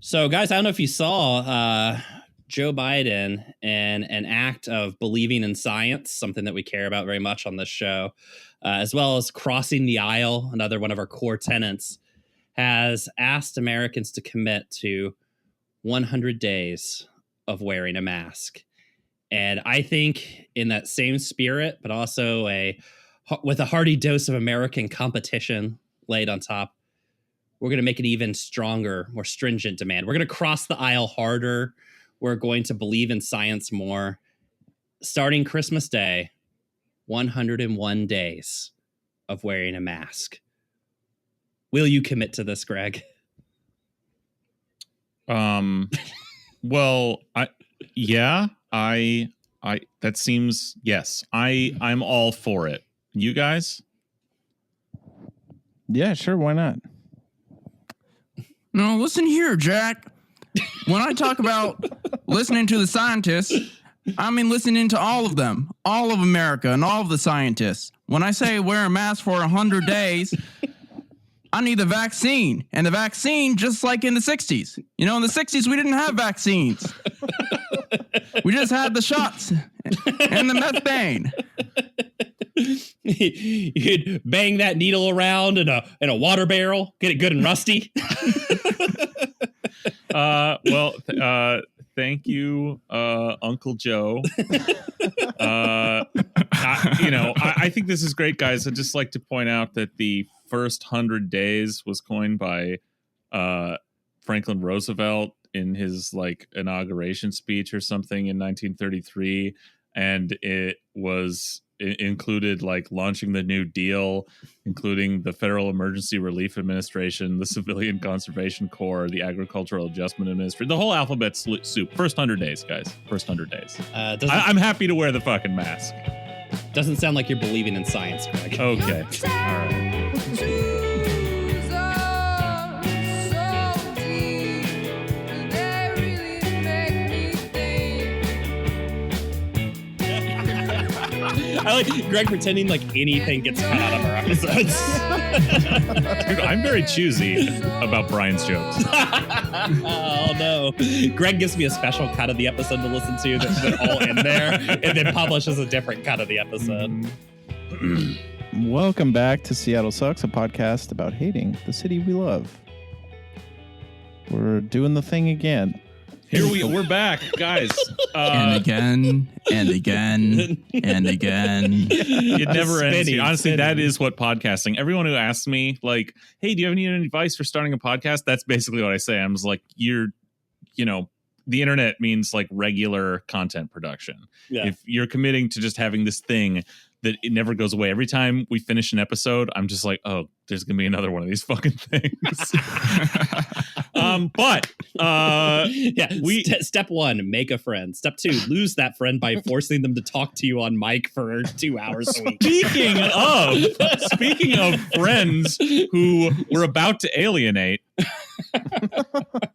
So, guys, I don't know if you saw Joe Biden and an act of believing in science, something that we care about very much on this show, as well as crossing the aisle, another one of our core tenets, has asked Americans to commit to 100 days of wearing a mask. And I think in that same spirit, but also with a hearty dose of American competition laid on top, we're going to make an even stronger, more stringent demand. We're going to cross the aisle harder. We're going to believe in science more. Starting Christmas Day, 101 days of wearing a mask. Will you commit to this, Greg? Well, that seems, yes, I'm all for it. You guys? Yeah, sure. Why not? No, listen here, Jack. When I talk about listening to the scientists, I mean listening to all of them, all of America and all of the scientists. When I say wear a mask for 100 days, I need the vaccine. And the vaccine, just like in the 60s. You know, in the 60s, we didn't have vaccines. We just had the shots and the methane. You'd bang that needle around in a water barrel, get it good and rusty. Thank you, Uncle Joe. I think this is great, guys. I'd just like to point out that the first 100 days was coined by Franklin Roosevelt in his inauguration speech or something in 1933, and it included launching the New Deal, including the Federal Emergency Relief Administration, the Civilian Conservation Corps, the Agricultural Adjustment Administration, the whole alphabet soup. First 100 days, guys. First 100 days. I'm happy to wear the fucking mask. Doesn't sound like you're believing in science, Greg. Okay. All right. I like Greg pretending like anything gets cut out of our episodes. Dude, I'm very choosy about Brian's jokes. Oh, no. Greg gives me a special cut of the episode to listen to that's all in there, and then publishes a different cut of the episode. Welcome back to Seattle Sucks, a podcast about hating the city we love. We're doing the thing again. We're back, guys. And again, and again, and again. It never ends. Honestly, that is what podcasting. Everyone who asks me, hey, do you have any advice for starting a podcast? That's basically what I say. I'm just like, the internet means regular content production. Yeah. If you're committing to just having this thing that it never goes away. Every time we finish an episode, I'm just like, oh, there's going to be another one of these fucking things. Step one, make a friend. Step two, lose that friend by forcing them to talk to you on mic for 2 hours a week. Speaking of friends who we're about to alienate,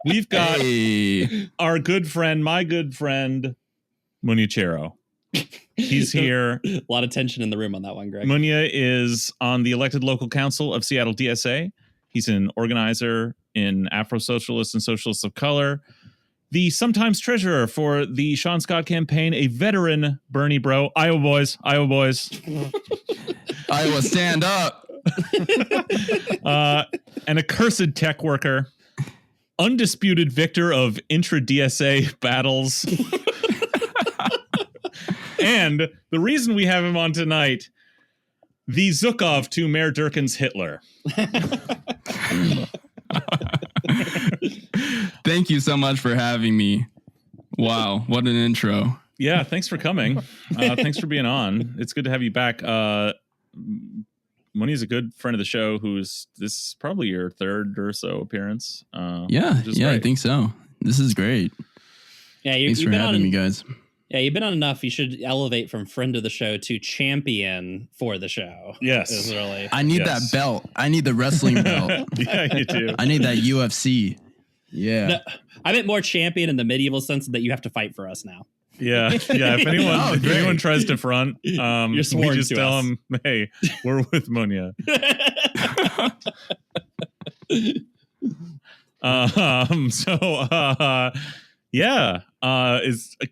we've got our good friend, my good friend, Munya. He's here. A lot of tension in the room on that one, Greg. Munya is on the elected local council of Seattle DSA. He's an organizer in Afro-Socialists and Socialists of Color. The sometimes treasurer for the Sean Scott campaign, a veteran Bernie bro. Iowa boys. Iowa, stand up. An accursed tech worker. Undisputed victor of intra-DSA battles. And the reason we have him on tonight, the Zukov to Mayor Durkan's Hitler. Thank you so much for having me. Wow, what an intro. Yeah, thanks for coming. Thanks for being on. It's good to have you back. Munya's a good friend of the show this is probably your third or so appearance. Yeah, I think so. This is great. Yeah, thanks for having me, guys. Yeah, you've been on enough. You should elevate from friend of the show to champion for the show. Yes. I need that belt. I need the wrestling belt. Yeah, you do. I need that UFC. Yeah. No, I meant more champion in the medieval sense that you have to fight for us now. Yeah. If anyone tries to front, we just tell them, hey, we're with Munya. Yeah.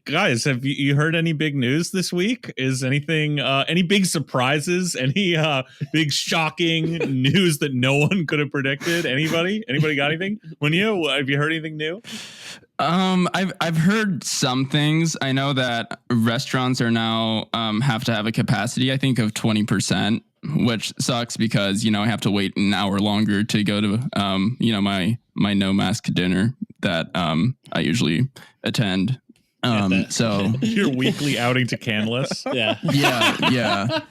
Guys, have you heard any big news this week? Is anything any big surprises? Any big shocking news that no one could have predicted? Anybody got anything? Munya, have you heard anything new? I've heard some things. I know that restaurants are now have to have a capacity, I think, of 20%, which sucks because, you know, I have to wait an hour longer to go to my no mask dinner that I usually attend. So your weekly outing to Canlis. Yeah. Yeah.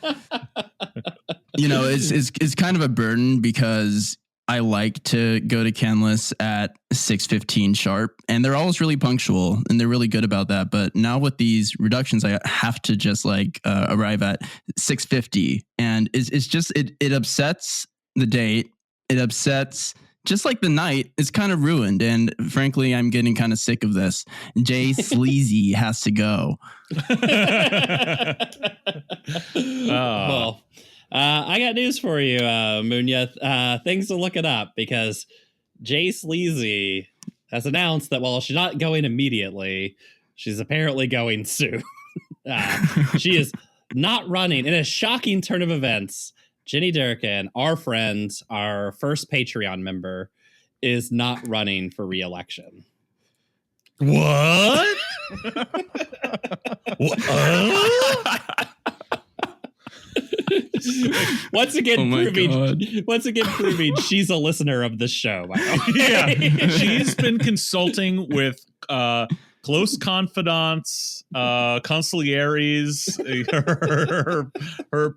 You know, it's kind of a burden because I like to go to Canlis at 6:15 sharp, and they're always really punctual, and they're really good about that. But now with these reductions, I have to just arrive at 6:50, and it's just it upsets the date. It upsets just like the night. It's kind of ruined, and frankly, I'm getting kind of sick of this. Jay Sleazy has to go. Well, I got news for you, Munya. Things are looking up because Jay Sleazy has announced that while she's not going immediately, she's apparently going soon. She is not running. In a shocking turn of events, Jenny Durkan, our friend, our first Patreon member, is not running for re-election. What? Once again proving she's a listener of the show. Yeah, she's been consulting with close confidants, consiglieres, her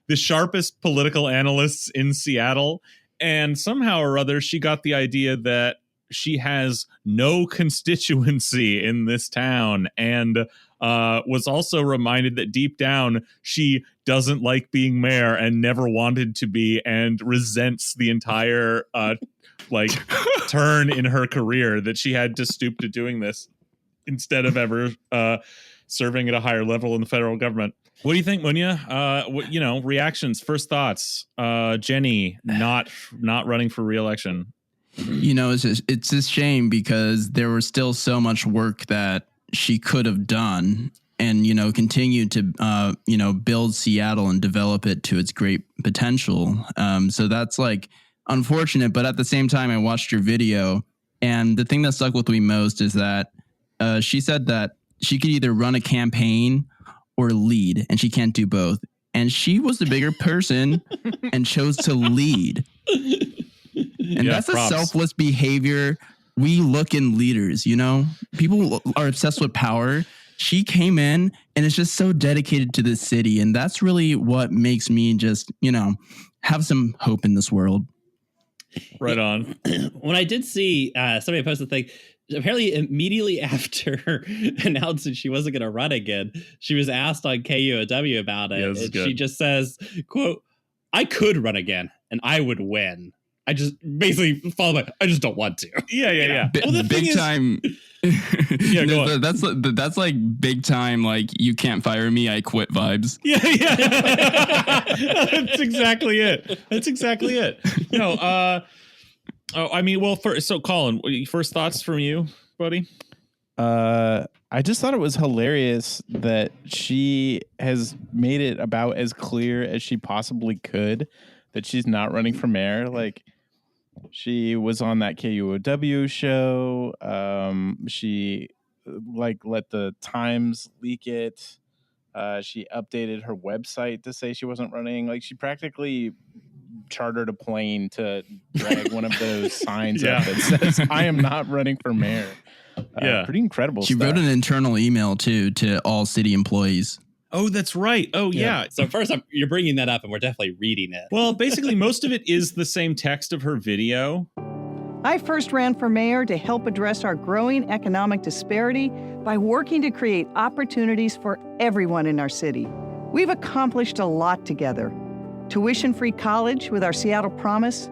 the sharpest political analysts in Seattle, and somehow or other she got the idea that she has no constituency in this town, and was also reminded that deep down she doesn't like being mayor and never wanted to be, and resents the entire turn in her career that she had to stoop to doing this instead of ever serving at a higher level in the federal government. What do you think, Munya? Reactions, first thoughts. Jenny not running for re-election. It's a shame because there was still so much work that she could have done and, continue to, build Seattle and develop it to its great potential. So that's unfortunate. But at the same time, I watched your video, and the thing that stuck with me most is that she said that she could either run a campaign or lead, and she can't do both. And she was the bigger person and chose to lead. And that's a selfless behavior. We look in leaders, people are obsessed with power. She came in and is just so dedicated to the city. And that's really what makes me just, have some hope in this world. Right on. When I did see somebody post a thing, apparently immediately after announcing she wasn't going to run again, she was asked on KUOW about it. Yeah, and she just says, quote, "I could run again and I would win. I just basically followed by, I just don't want to." Yeah. Well, the big time. Yeah, go on. That's like big time. You can't fire me. I quit vibes. Yeah. That's exactly it. So Colin, first thoughts from you, buddy? I just thought it was hilarious that she has made it about as clear as she possibly could that she's not running for mayor. She was on that KUOW show. She let the Times leak it. She updated her website to say she wasn't running. She practically chartered a plane to drag one of those signs up that says, "I am not running for mayor." Pretty incredible. She stuff. wrote an internal email too to all city employees. Oh, that's right. Oh, yeah. So first, you're bringing that up, and we're definitely reading it. Well, basically, most of it is the same text of her video. I first ran for mayor to help address our growing economic disparity by working to create opportunities for everyone in our city. We've accomplished a lot together. Tuition-free college with our Seattle Promise,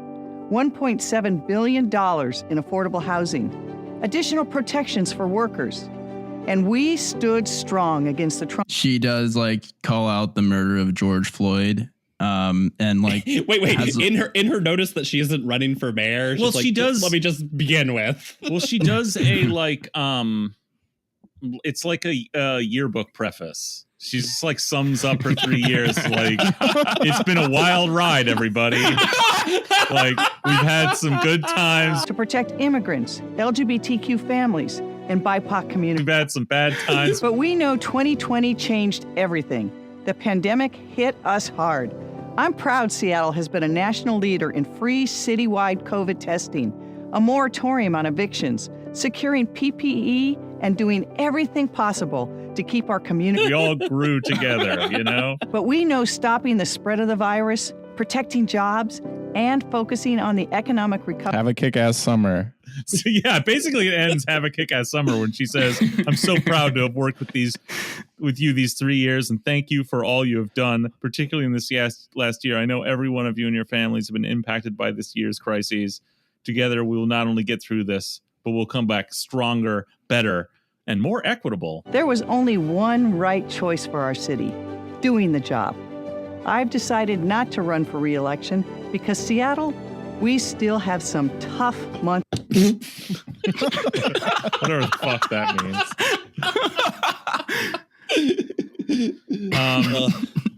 $1.7 billion in affordable housing, additional protections for workers. And we stood strong against the Trump. She does call out the murder of George Floyd. And like, wait, has- in her notice that she isn't running for mayor. Well, she's she like, does- Let me just begin with. Well, she does a like it's like a yearbook preface. She's just like sums up her 3 years. Like, it's been a wild ride, everybody. Like, we've had some good times. To protect immigrants, LGBTQ families, and BIPOC communities. We've had some bad times. But we know 2020 changed everything. The pandemic hit us hard. I'm proud Seattle has been a national leader in free citywide COVID testing, a moratorium on evictions, securing PPE, and doing everything possible to keep our community. We all grew together, you know? But we know stopping the spread of the virus, protecting jobs, and focusing on the economic recovery. Have a kick-ass summer. So, yeah, basically it ends Have a Kick-Ass Summer when she says, I'm so proud to have worked with you these 3 years, and thank you for all you have done, particularly in this last year. I know every one of you and your families have been impacted by this year's crises. Together, we will not only get through this, but we'll come back stronger, better, and more equitable. There was only one right choice for our city, doing the job. I've decided not to run for re-election because Seattle, we still have some tough months. Whatever the fuck that means.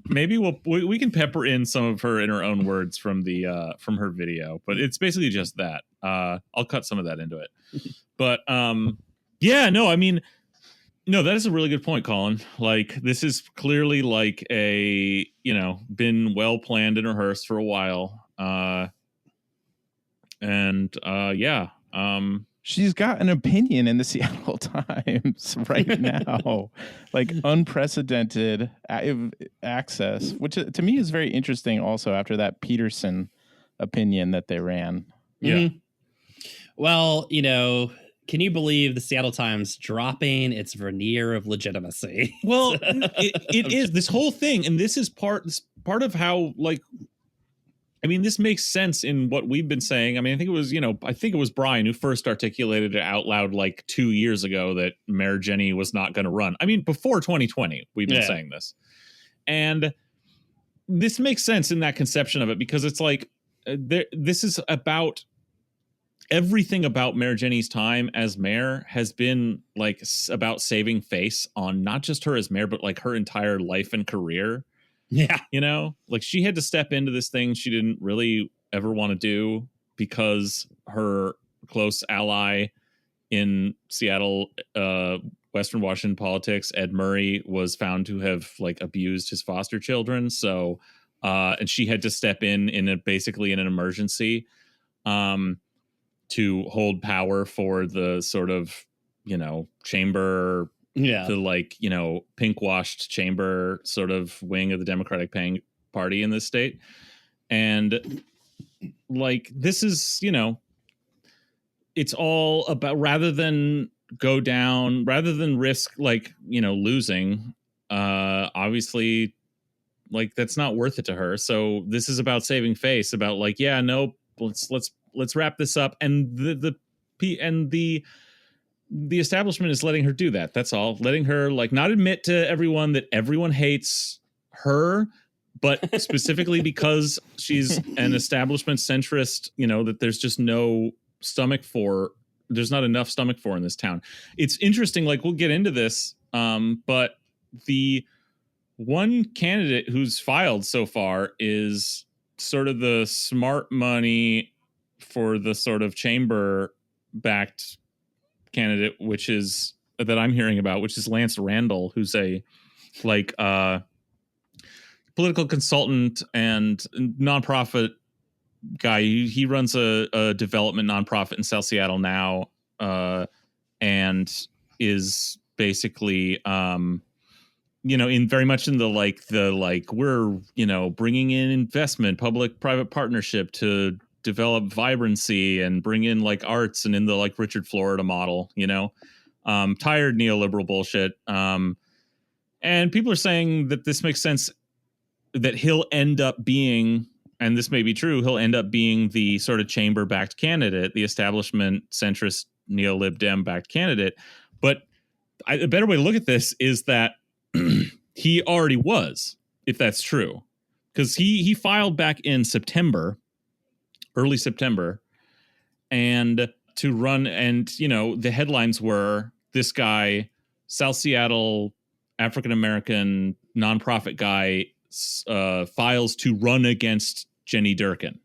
Maybe we can pepper in some of her in her own words from her video, but it's basically just that. I'll cut some of that into it. But yeah, no, I mean, no, that is a really good point, Colin. Like, this is clearly like a, been well planned and rehearsed for a while. Yeah. She's got an opinion in the Seattle Times right now, like unprecedented access, which to me is very interesting also after that Peterson opinion that they ran. Yeah. Mm-hmm. Well, can you believe the Seattle Times dropping its veneer of legitimacy? Well, it is this whole thing. And this is part of how, like, I mean, this makes sense in what we've been saying. I mean, I think it was Brian who first articulated it out loud like 2 years ago that Mayor Jenny was not going to run. I mean, before 2020, we've been saying this. And this makes sense in that conception of it because it's like, this is about everything about Mayor Jenny's time as mayor has been like about saving face on not just her as mayor, but like her entire life and career. Yeah. Like she had to step into this thing she didn't really ever want to do because her close ally in Seattle, Western Washington politics, Ed Murray, was found to have like abused his foster children. So, and she had to step basically in an emergency, to hold power for the sort of, chamber, the like, pink washed chamber sort of wing of the Democratic Party in this state. And like, this is, it's all about, rather than risk like, losing, obviously like that's not worth it to her. So this is about saving face, about like, yeah, no, let's wrap this up. And the establishment is letting her do that. That's all. Letting her like not admit to everyone that everyone hates her, but specifically because she's an establishment centrist, that there's just there's not enough stomach for in this town. It's interesting. Like, we'll get into this. But the one candidate who's filed so far is sort of the smart money for the sort of chamber backed candidate, which is that I'm hearing about, which is Lance Randall, who's a like political consultant and nonprofit guy. He runs a development nonprofit in South Seattle now, and is basically in very much in the we're bringing in investment, public private partnership to develop vibrancy and bring in like arts, and in the like Richard Florida model, tired neoliberal bullshit. And people are saying that this makes sense, that he'll end up being, and this may be true, he'll end up being the sort of chamber backed candidate, the establishment centrist neo-lib dem backed candidate. But a better way to look at this is that he already was, if that's true. because he filed back in September, early September, and to run. And, the headlines were this guy, South Seattle, African-American nonprofit guy, files to run against Jenny Durkan,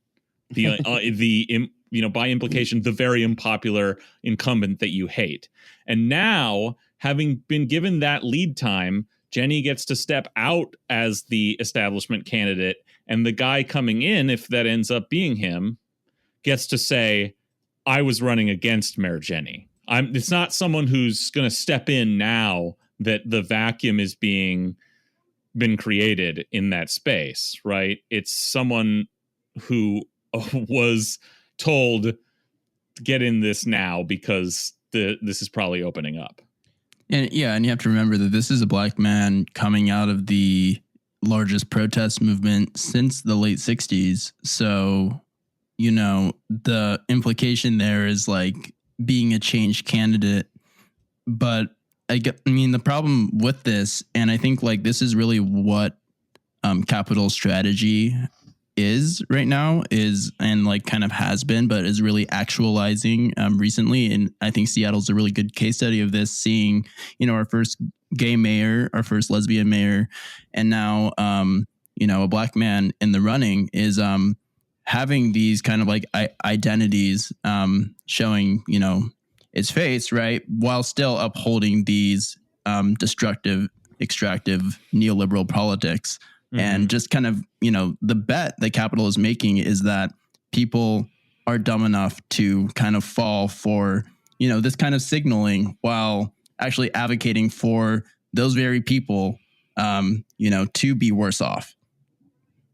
by implication, the very unpopular incumbent that you hate. And now, having been given that lead time, Jenny gets to step out as the establishment candidate, and the guy coming in, if that ends up being him, gets to say, I was running against Mayor Jenny. It's not someone who's going to step in now that the vacuum is been created in that space, right? It's someone who was told, get in this now because this is probably opening up. And you have to remember that this is a black man coming out of the largest protest movement since the late 60s. So, the implication there is like being a change candidate. But the problem with this, and I think like this is really what Capitol's strategy is right now, and like kind of has been, but is really actualizing recently. And I think Seattle's a really good case study of this, seeing, our first gay mayor, our first lesbian mayor, and now, a black man in the running is having these kind of like identities showing, its face, right, while still upholding these destructive, extractive neoliberal politics. Mm-hmm. And just kind of, the bet that Capitol is making is that people are dumb enough to kind of fall for, this kind of signaling while actually advocating for those very people, to be worse off.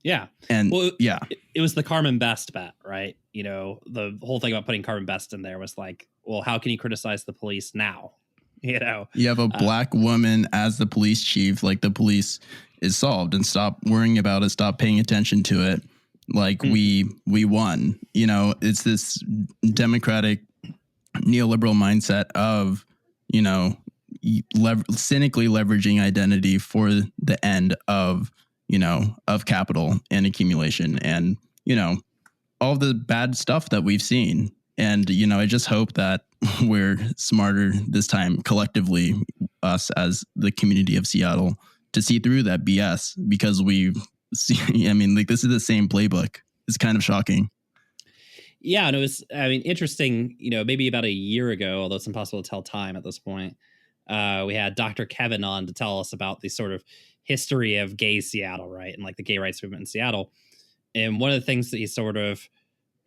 Yeah. And it was the Carmen Best bet, right? The whole thing about putting Carmen Best in there was like, well, how can you criticize the police now? You have a black woman as the police chief, like the police is solved, and stop worrying about it, stop paying attention to it. Like we won, it's this democratic neoliberal mindset of, cynically leveraging identity for the end of, of capital and accumulation and, all the bad stuff that we've seen. And, I just hope that we're smarter this time collectively, us as the community of Seattle, to see through that BS, because we've seen, this is the same playbook. It's kind of shocking. Yeah, and it was, interesting, maybe about a year ago, although it's impossible to tell time at this point, we had Dr. Kevin on to tell us about the sort of history of gay Seattle, right? And like the gay rights movement in Seattle. And one of the things that he sort of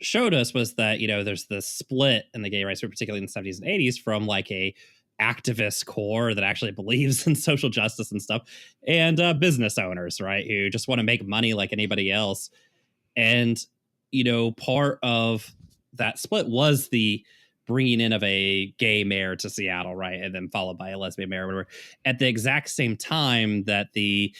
showed us was that, there's this split in the gay rights movement, particularly in the 70s and 80s, from like a activist core that actually believes in social justice and stuff, and business owners, right, who just want to make money like anybody else. And, part of that split was the bringing in of a gay mayor to Seattle, right, and then followed by a lesbian mayor or whatever, at the exact same time that the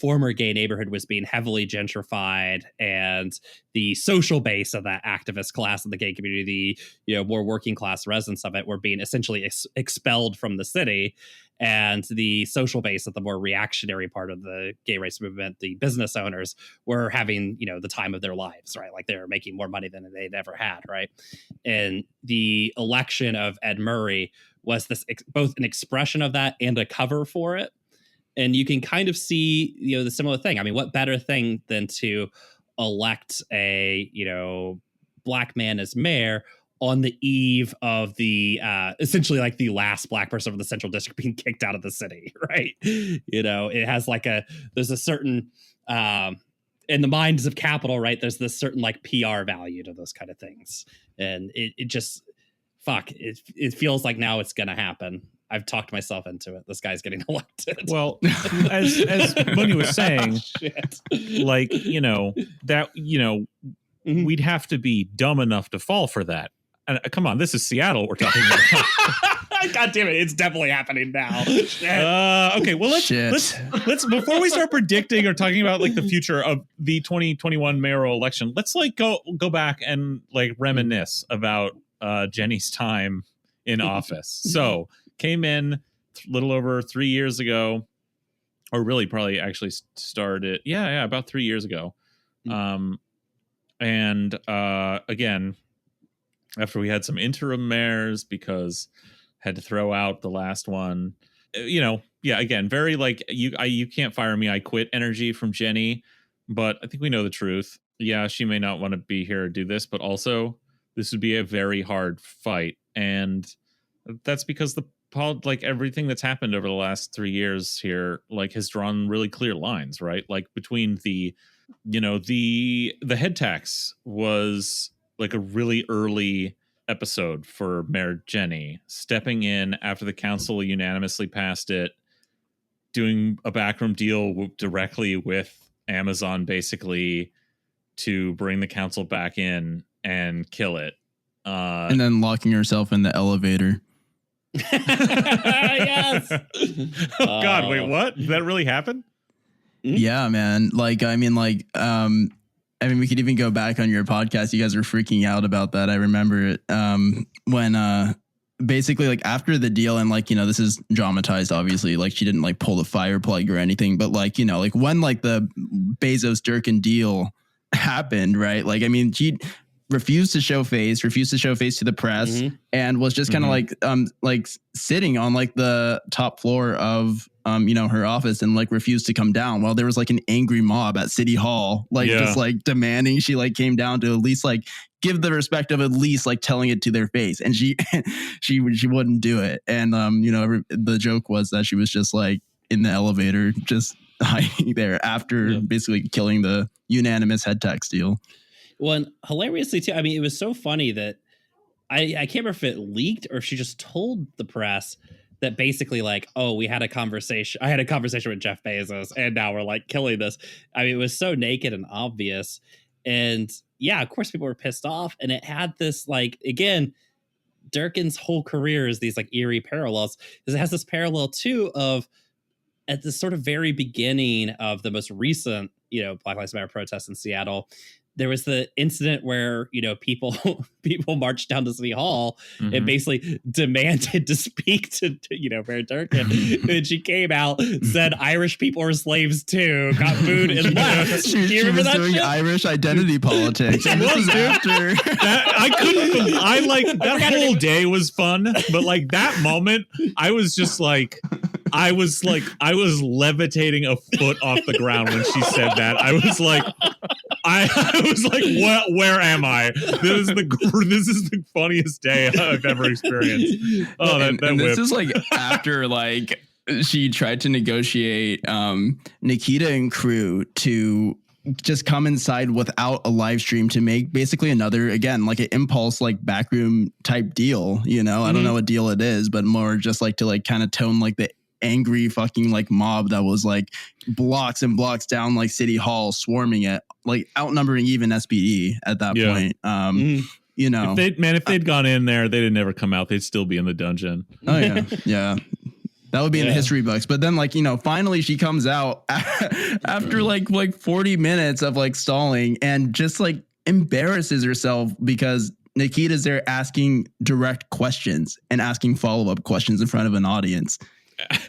former gay neighborhood was being heavily gentrified, and the social base of that activist class of the gay community, more working class residents of it, were being essentially expelled from the city. And the social base of the more reactionary part of the gay rights movement, the business owners, were having, the time of their lives, right? Like they're making more money than they'd ever had, right? And the election of Ed Murray was this both an expression of that and a cover for it. And you can kind of see, the similar thing. What better thing than to elect a, black man as mayor on the eve of the essentially like the last black person from the Central District being kicked out of the city, right? It has like there's a certain in the minds of Capitol, right? There's this certain like PR value to those kind of things, and it just it feels like now it's gonna happen. I've talked myself into it. This guy's getting elected. Well, as Munya was saying, like, we'd have to be dumb enough to fall for that. And come on, this is Seattle we're talking about. God damn it, it's definitely happening now. Okay, well let's before we start predicting or talking about like the future of the 2021 mayoral election, let's like go back and like reminisce about Jenny's time in office. So came in a little over 3 years ago, or really probably actually started. Yeah, about 3 years ago. And again, after we had some interim mayors because had to throw out the last one, again, very like you can't fire me, I quit energy from Jenny. But I think we know the truth. Yeah, she may not want to be here or do this, but also this would be a very hard fight. And that's because like everything that's happened over the last 3 years here, like has drawn really clear lines, right? Like between the head tax was like a really early episode for Mayor Jenny, stepping in after the council unanimously passed it, doing a backroom deal directly with Amazon, basically to bring the council back in and kill it. And then locking herself in the elevator. Yes. Oh God, wait, what? Did that really happen? Yeah, man. Like, I mean, we could even go back on your podcast. You guys were freaking out about that. I remember it when basically like after the deal, and like, this is dramatized, obviously, like she didn't like pull the fire plug or anything, but like, like when like the Bezos Durkan deal happened, right? Like, I mean, she refused to show face to the press, and was just kind of like sitting on like the top floor of her office, and like refused to come down while there was like an angry mob at City Hall, like just like demanding she like came down to at least like give the respect of at least like telling it to their face, and she wouldn't do it. And the joke was that she was just like in the elevator just hiding there after basically killing the unanimous head tax deal. Well, and hilariously too, I mean, it was so funny that I can't remember if it leaked or if she just told the press that basically like, oh, I had a conversation with Jeff Bezos and now we're like killing this. I mean, it was so naked and obvious. And yeah, of course people were pissed off. And it had this like, again, Durkan's whole career is these like eerie parallels, because it has this parallel too of at the sort of very beginning of the most recent, Black Lives Matter protests in Seattle. There was the incident where, people marched down to City Hall and basically demanded to speak to Mayor Durkan. And she came out, said Irish people are slaves too, got booed and left. Do you remember that doing shit? Irish identity politics. And this is after. That whole day was fun, but like that moment, I was levitating a foot off the ground when she said that. I was like, what? Where am I? This is the funniest day I've ever experienced. Oh, and this is like after like she tried to negotiate Nikita and crew to just come inside without a live stream to make basically another, again, like an impulse, like backroom type deal. I don't know what deal it is, but more just like to like kind of tone like the angry fucking like mob that was like blocks and blocks down like City Hall, swarming it, like outnumbering even SPD at that point. If they'd gone in there, they'd never come out. They'd still be in the dungeon. Oh yeah. Yeah. That would be in the history books. But then like, finally she comes out after like 40 minutes of like stalling and just like embarrasses herself because Nikita's there asking direct questions and asking follow-up questions in front of an audience.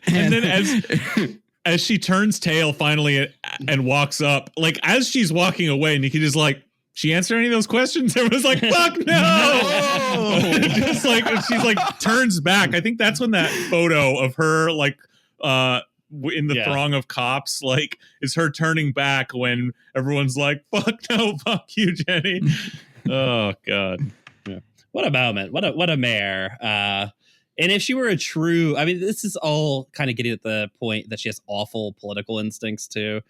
And then as she turns tail finally and walks up, like as she's walking away, Nikita's like, she answered any of those questions? Everyone's like, fuck no. Just like she's like turns back. I think that's when that photo of her like in the throng of cops like is her turning back when everyone's like, fuck no, fuck you, Jenny. Oh God. Yeah. What a moment. What a mayor. And if she were a true, I mean, this is all kind of getting at the point that she has awful political instincts too.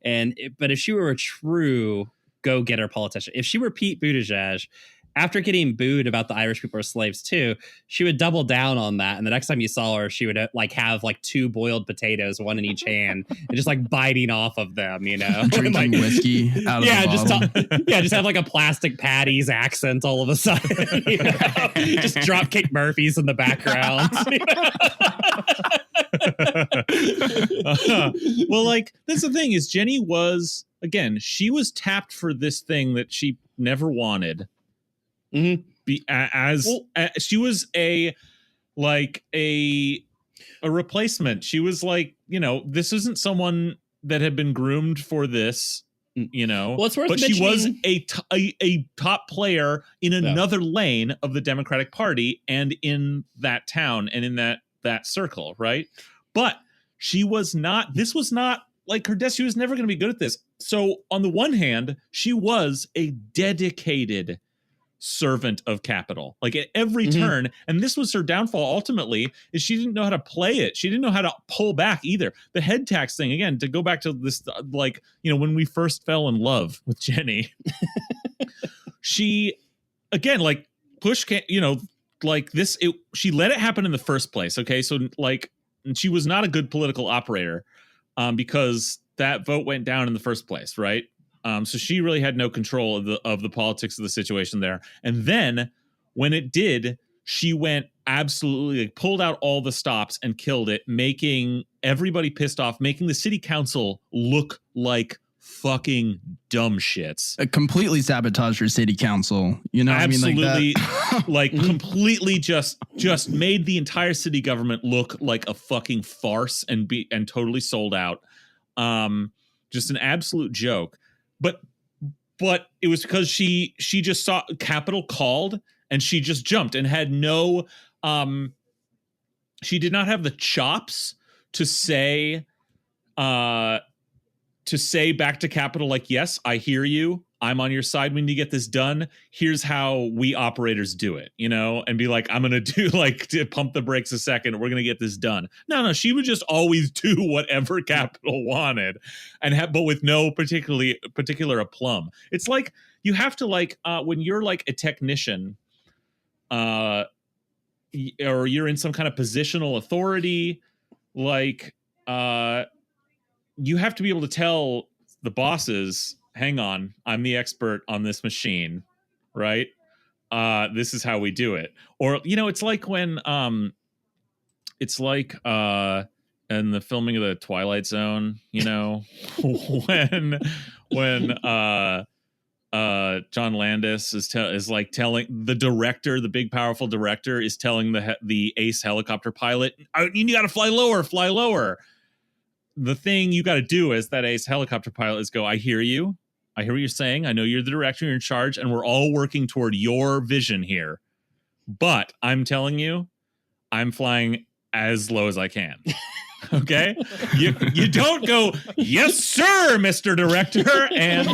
But if she were a true go-getter politician, if she were Pete Buttigieg, after getting booed about the Irish people are slaves too, she would double down on that. And the next time you saw her, she would like have like 2 boiled potatoes, one in each hand, and just like biting off of them, drinking like, whiskey out of the bottle. Just have like a plastic Patty's accent all of a sudden. Just Dropkick Murphys in the background. Well, like that's the thing is Jenny was, again, she was tapped for this thing that she never wanted. Mm-hmm. She was a a replacement. She was like, this isn't someone that had been groomed for this, Well, it's worth but she was mentioning- a top player in another lane of the Democratic Party and in that town and in that circle, right? But she was not, this was not like her desk. She was never going to be good at this. So on the one hand, she was a dedicated servant of capital, like at every turn. And this was her downfall ultimately, is she didn't know how to play it. She didn't know how to pull back either. The head tax thing, again, to go back to this, like, when we first fell in love with Jenny, she, again, like push can't, like this, she let it happen in the first place. Okay. So like, she was not a good political operator because that vote went down in the first place. Right. So she really had no control of the politics of the situation there. And then when it did, she went absolutely, like, pulled out all the stops and killed it, making everybody pissed off, making the city council look like fucking dumb shits. Completely sabotaged your city council. Absolutely, like completely just made the entire city government look like a fucking farce and totally sold out. Just an absolute joke. But it was because she just saw Capitol called and she just jumped and had no she did not have the chops to say back to Capitol, like, yes, I hear you. I'm on your side. We need to get this done. Here's how we operators do it, and be like, I'm going to do to pump the brakes a second. We're going to get this done. No, she would just always do whatever Capitol wanted but with no particular aplomb. It's like, you have to when you're like a technician, or you're in some kind of positional authority, you have to be able to tell the bosses, hang on, I'm the expert on this machine, right? This is how we do it. Or, it's like when, in the filming of the Twilight Zone, when John Landis is telling the director, the big powerful director is telling the ace helicopter pilot, you got to fly lower. The thing you got to do as that ace helicopter pilot is go, I hear you. I hear what you're saying. I know you're the director, you're in charge, and we're all working toward your vision here. But I'm telling you, I'm flying as low as I can. Okay? You don't go, yes, sir, Mr. Director, and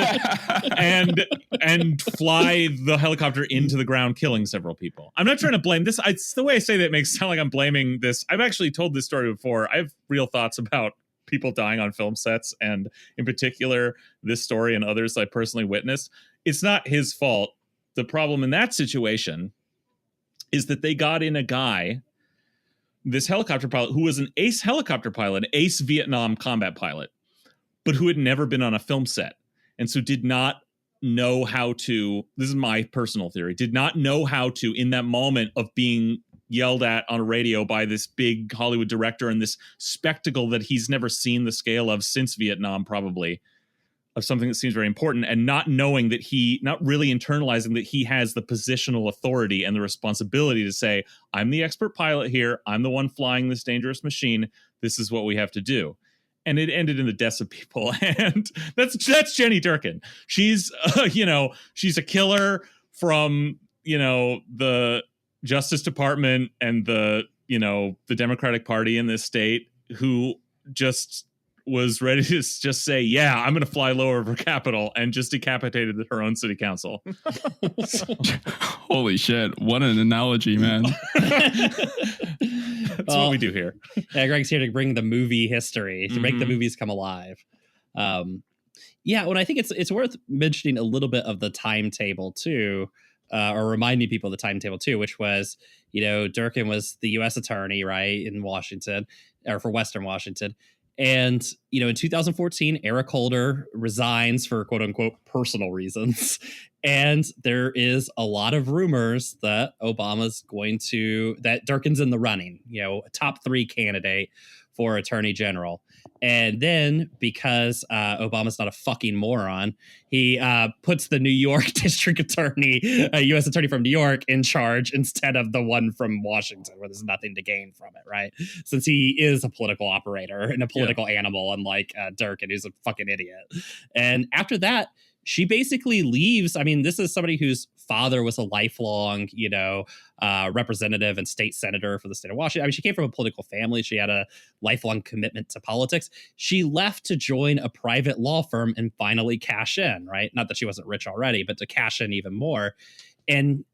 fly the helicopter into the ground, killing several people. I'm not trying to blame this. It's the way I say that makes it sound like I'm blaming this. I've actually told this story before. I have real thoughts about people dying on film sets, and in particular this story and others I personally witnessed. It's not his fault. The problem in that situation is that they got in a guy, this helicopter pilot, who was an ace helicopter pilot, ace Vietnam combat pilot, but who had never been on a film set, and so did not know how to, this is my personal theory, did not know how to, in that moment of being yelled at on a radio by this big Hollywood director and this spectacle that he's never seen the scale of since Vietnam, probably, of something that seems very important, and not knowing that not really internalizing that he has the positional authority and the responsibility to say, I'm the expert pilot here. I'm the one flying this dangerous machine. This is what we have to do. And it ended in the deaths of people. And that's Jenny Durkan. She's, she's a killer from, the Justice Department and the Democratic Party in this state, who just was ready to just say, yeah, I'm going to fly lower over Capitol, and just decapitated her own city council. Holy shit. What an analogy, man. That's what we do here. Yeah, Greg's here to bring the movie history, to make the movies come alive. Yeah, well, I think it's worth mentioning a little bit of the timetable too, or reminding people of the timetable too, which was, Durkan was the U.S. attorney, right, in Washington, or for Western Washington. And in 2014, Eric Holder resigns for quote unquote personal reasons. And there is a lot of rumors that that Durkan's in the running, a top 3 candidate for attorney general. And then because Obama's not a fucking moron, he puts the New York district attorney, a U.S. attorney from New York, in charge instead of the one from Washington, where there's nothing to gain from it, right? Since he is a political operator and a political animal, unlike Durkan, who's a fucking idiot. And after that, she basically leaves. I mean, this is somebody whose father was a lifelong, representative and state senator for the state of Washington. I mean, she came from a political family. She had a lifelong commitment to politics. She left to join a private law firm and finally cash in, right? Not that she wasn't rich already, but to cash in even more. And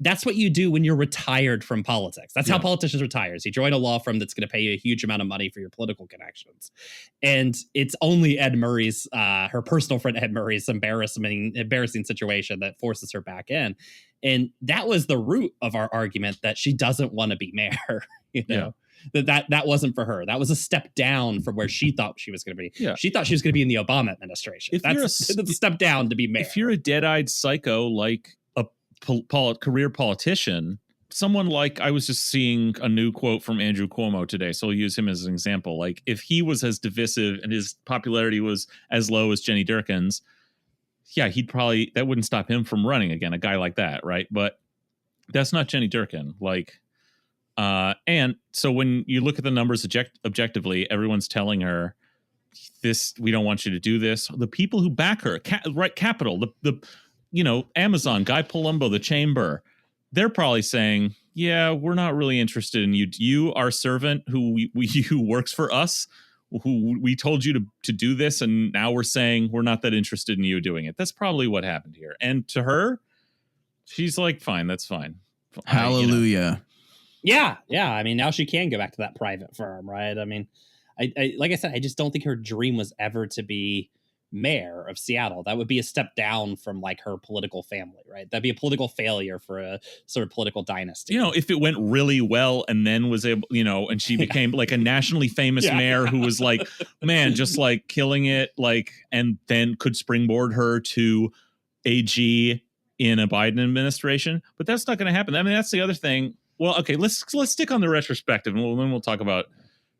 that's what you do when you're retired from politics. That's how politicians retire. You join a law firm that's going to pay you a huge amount of money for your political connections. And it's only Ed Murray's, her personal friend Ed Murray's embarrassing situation that forces her back in. And that was the root of our argument that she doesn't want to be mayor. That wasn't for her. That was a step down from where she thought she was going to be. Yeah. She thought she was going to be in the Obama administration. That's a step down to be mayor. If you're a dead-eyed psycho like career politician, someone like, I was just seeing a new quote from Andrew Cuomo today, so I'll use him as an example. Like, if he was as divisive and his popularity was as low as Jenny Durkan's, that wouldn't stop him from running again, a guy like that, right? But that's not Jenny Durkan. Like, and so when you look at the numbers objectively, everyone's telling her this, we don't want you to do this. The people who back her, Capital, the Amazon, Guy Palumbo, the Chamber, they're probably saying, yeah, we're not really interested in you. You, our servant who who works for us, who we told you to do this, and now we're saying we're not that interested in you doing it. That's probably what happened here. And to her, she's like, fine, that's fine. Hallelujah. Yeah. I mean, now she can go back to that private firm, right? I mean, I like I said, I just don't think her dream was ever to be mayor of Seattle. That would be a step down from like her political family, right? That'd be a political failure for a sort of political dynasty. If it went really well and then was able, and she became like a nationally famous mayor who was like, man, just like killing it, like, and then could springboard her to AG in a Biden administration. But that's not going to happen. I mean, that's the other thing. Well, okay, let's stick on the retrospective, and then we'll talk about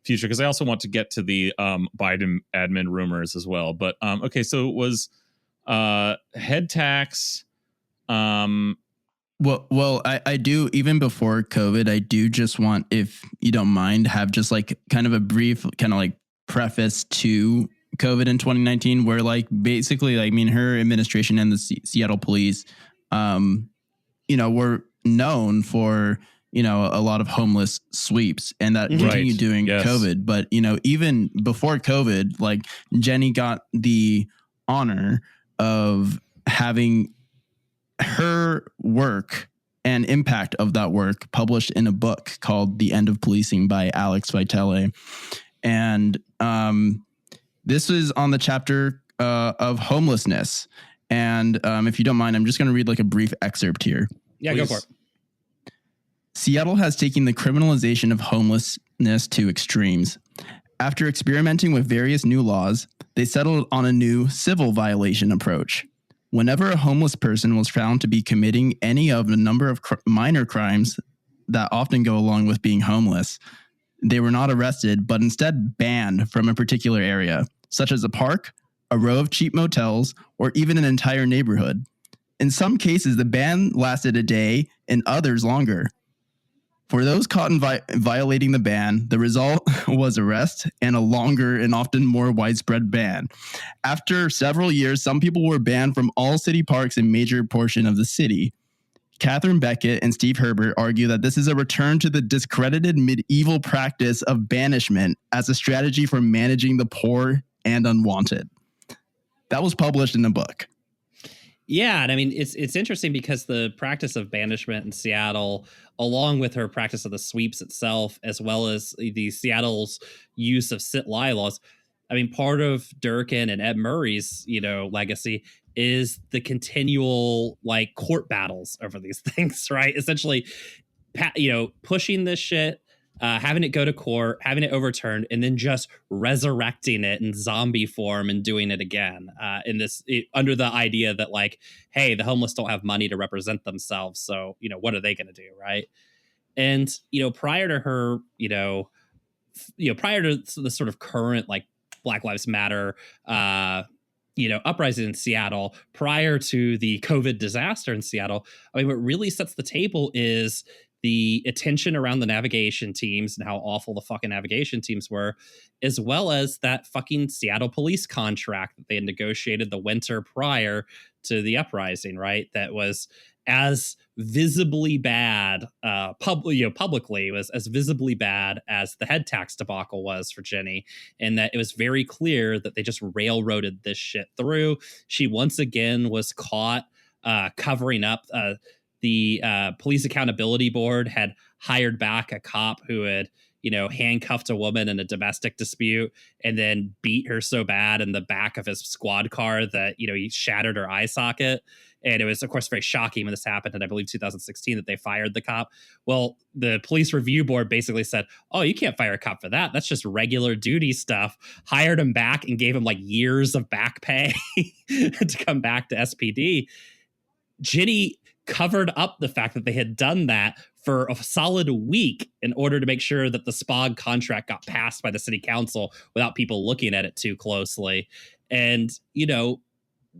future, because I also want to get to the Biden admin rumors as well. But okay, so it was head tax. Well, I do, even before COVID, I do just want, if you don't mind, have just like kind of a brief kind of like preface to COVID in 2019, where like basically, like, I mean, her administration and the Seattle police, were known for, a lot of homeless sweeps, and that continued during COVID. But, even before COVID, like, Jenny got the honor of having her work and impact of that work published in a book called The End of Policing by Alex Vitale. And this is on the chapter of homelessness. And if you don't mind, I'm just going to read like a brief excerpt here. Yeah, please. Go for it. Seattle has taken the criminalization of homelessness to extremes. After experimenting with various new laws, they settled on a new civil violation approach. Whenever a homeless person was found to be committing any of a number of minor crimes that often go along with being homeless, they were not arrested, but instead banned from a particular area, such as a park, a row of cheap motels, or even an entire neighborhood. In some cases, the ban lasted a day, in others longer. For those caught in violating the ban, the result was arrest and a longer and often more widespread ban. After several years, some people were banned from all city parks in major portion of the city. Catherine Beckett and Steve Herbert argue that this is a return to the discredited medieval practice of banishment as a strategy for managing the poor and unwanted. That was published in the book. Yeah, and I mean, it's interesting because the practice of banishment in Seattle, along with her practice of the sweeps itself, as well as the Seattle's use of sit-lie laws, I mean, part of Durkan and Ed Murray's, legacy is the continual court battles over these things, right? Essentially, pushing this shit, having it go to court, having it overturned, and then just resurrecting it in zombie form and doing it again under the idea that like, hey, the homeless don't have money to represent themselves, so what are they going to do, right? And prior to her, prior to the sort of current like Black Lives Matter, uprising in Seattle, prior to the COVID disaster in Seattle, I mean, what really sets the table is the attention around the navigation teams and how awful the fucking navigation teams were, as well as that fucking Seattle police contract that they had negotiated the winter prior to the uprising, right? That was as visibly bad, publicly was as visibly bad as the head tax debacle was for Jenny, and that it was very clear that they just railroaded this shit through. She once again was caught covering up. The Police Accountability Board had hired back a cop who had, handcuffed a woman in a domestic dispute and then beat her so bad in the back of his squad car that, he shattered her eye socket. And it was, of course, very shocking when this happened. And I believe 2016 that they fired the cop. Well, the Police Review Board basically said, oh, you can't fire a cop for that. That's just regular duty stuff. Hired him back and gave him like years of back pay to come back to SPD. Jenny covered up the fact that they had done that for a solid week in order to make sure that the SPOG contract got passed by the city council without people looking at it too closely. And,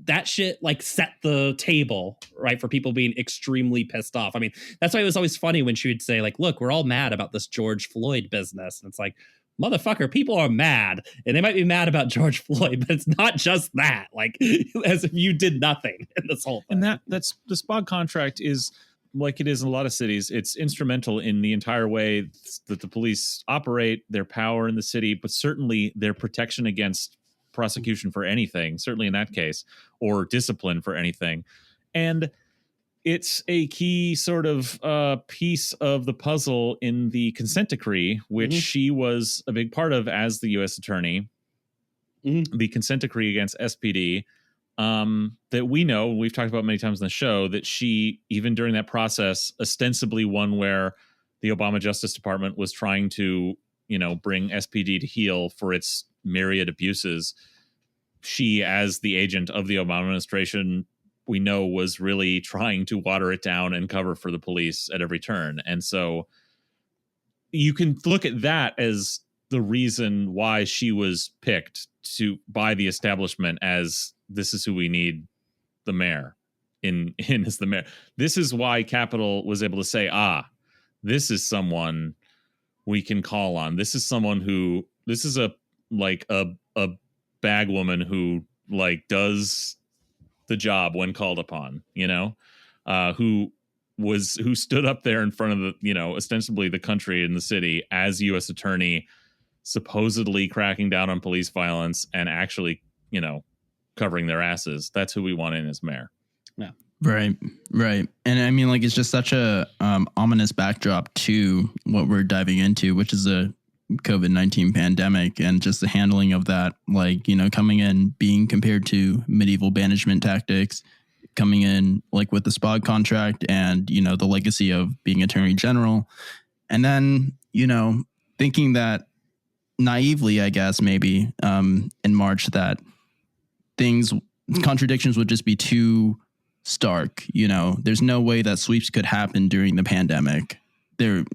that shit like set the table, right, for people being extremely pissed off. I mean, that's why it was always funny when she would say like, look, we're all mad about this George Floyd business. And it's like, motherfucker, people are mad and they might be mad about George Floyd, but it's not just that, like as if you did nothing in this whole thing. And that's the SPOG contract is like it is in a lot of cities. It's instrumental in the entire way that the police operate, their power in the city, but certainly their protection against prosecution for anything, certainly in that case, or discipline for anything. And it's a key sort of piece of the puzzle in the consent decree, which she was a big part of as the U.S. attorney. The consent decree against SPD that we know, we've talked about many times in the show, that she, even during that process, ostensibly one where the Obama Justice Department was trying to, bring SPD to heel for its myriad abuses. She, as the agent of the Obama administration, we know was really trying to water it down and cover for the police at every turn. And so you can look at that as the reason why she was picked by the establishment as this is who we need the mayor in as the mayor. This is why Capitol was able to say, this is someone we can call on. This is someone this is a bag woman who like does the job when called upon, who stood up there in front of the, ostensibly the country and the city as U.S. attorney, supposedly cracking down on police violence and actually, covering their asses. That's who we want in as mayor. Yeah. Right. And I mean, like, it's just such a ominous backdrop to what we're diving into, which is a COVID-19 pandemic, and just the handling of that, like, coming in, being compared to medieval banishment tactics, coming in like with the SPOG contract and, the legacy of being attorney general. And then, thinking that naively, I guess, maybe in March that contradictions would just be too stark. There's no way that sweeps could happen during the pandemic. The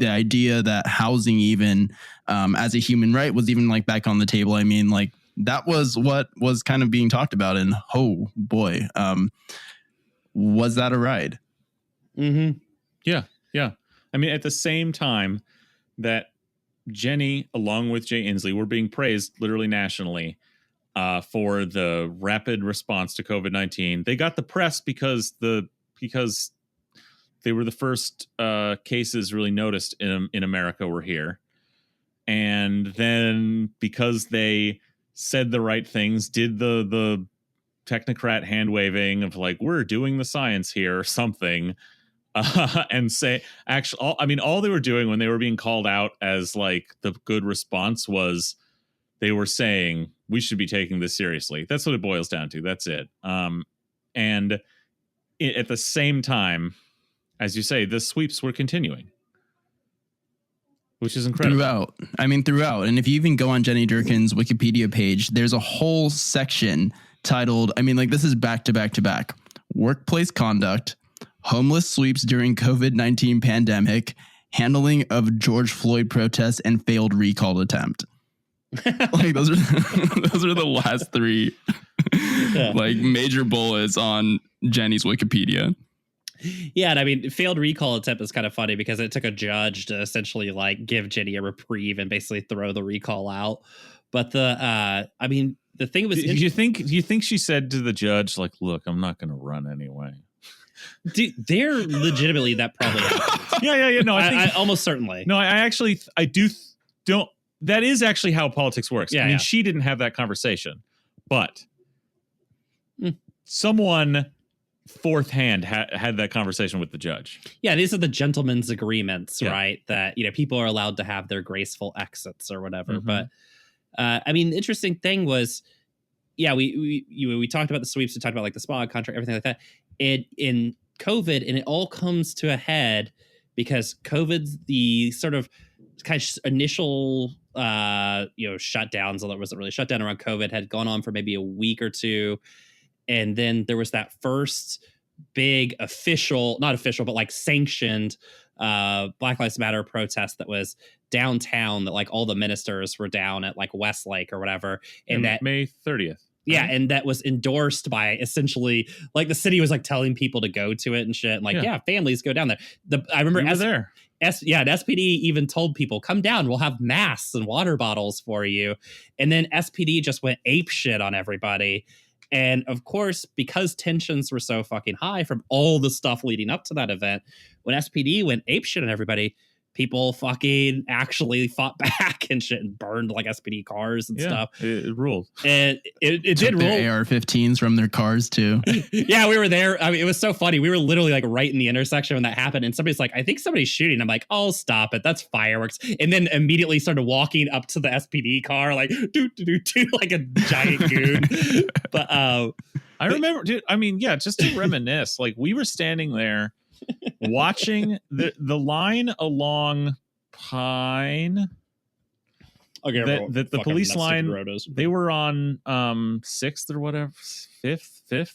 idea that housing even as a human right was even like back on the table. I mean, like that was what was kind of being talked about, and oh boy, was that a ride? Mm-hmm. Yeah. I mean, at the same time that Jenny, along with Jay Inslee, were being praised literally nationally for the rapid response to COVID-19. They got the press because they were the first cases really noticed in America were here. And then because they said the right things, did the technocrat hand waving of like, we're doing the science here or something, and say, actually, all they were doing when they were being called out as like the good response was they were saying, we should be taking this seriously. That's what it boils down to. That's it. And at the same time, as you say, the sweeps were continuing. which is incredible. Throughout. And if you even go on Jenny Durkan's Wikipedia page, there's a whole section titled, this is back to back to back. Workplace conduct, homeless sweeps during COVID-19 pandemic, handling of George Floyd protests, and failed recall attempt. Those are the last three major bullets on Jenny's Wikipedia. Yeah, and failed recall attempt is kind of funny because it took a judge to essentially give Jenny a reprieve and basically throw the recall out. But the thing was, do you think she said to the judge, look, I'm not going to run anyway? Dude, they're legitimately that probably happens. Yeah. No, I almost certainly. No, don't. That is actually how politics works. Yeah, she didn't have that conversation, but someone fourth hand had that conversation with the judge. Yeah, these are the gentleman's agreements, right? That people are allowed to have their graceful exits or whatever. Mm-hmm. But the interesting thing was, we talked about the sweeps, we talked about the SPA contract, everything like that. In COVID, and it all comes to a head because COVID's the sort of initial shutdowns, although it wasn't really shut down around COVID, had gone on for maybe a week or two. And then there was that first big not official, but sanctioned Black Lives Matter protest that was downtown, that all the ministers were down at Westlake or whatever. And that May 30th. Yeah, and that was endorsed by essentially the city was telling people to go to it and shit. And families go down there. I remember there. And SPD even told people, come down, we'll have masks and water bottles for you. And then SPD just went ape shit on everybody. And of course, because tensions were so fucking high from all the stuff leading up to that event, when SPD went ape shit on everybody, people fucking actually fought back and shit and burned SPD cars and stuff. It ruled. And it did rule. Their AR-15s from their cars too. Yeah, we were there. It was so funny. We were literally right in the intersection when that happened. And somebody's I think somebody's shooting. I'm oh, stop it. That's fireworks. And then immediately started walking up to the SPD car, do like a giant goon. But I remember, dude, just to reminisce, we were standing there watching the line along Pine. Okay, the police line. They were on 6th or whatever, 5th.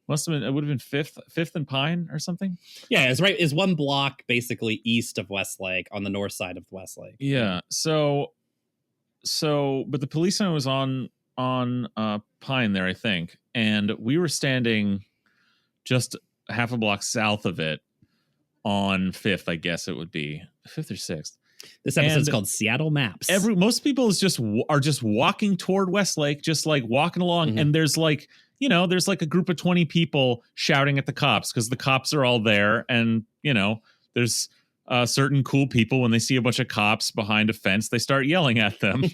Must have been. It would have been 5th and Pine or something. Yeah, it's right. Is one block basically east of Westlake on the north side of Westlake. Yeah. So, but the police line was on Pine there, I think, and we were standing just half a block south of it on 5th, I guess it would be 5th or 6th. This episode's called Seattle Maps. Most people are just walking toward Westlake, just walking along. Mm-hmm. And there's there's a group of 20 people shouting at the cops because the cops are all there. And, there's certain cool people when they see a bunch of cops behind a fence, they start yelling at them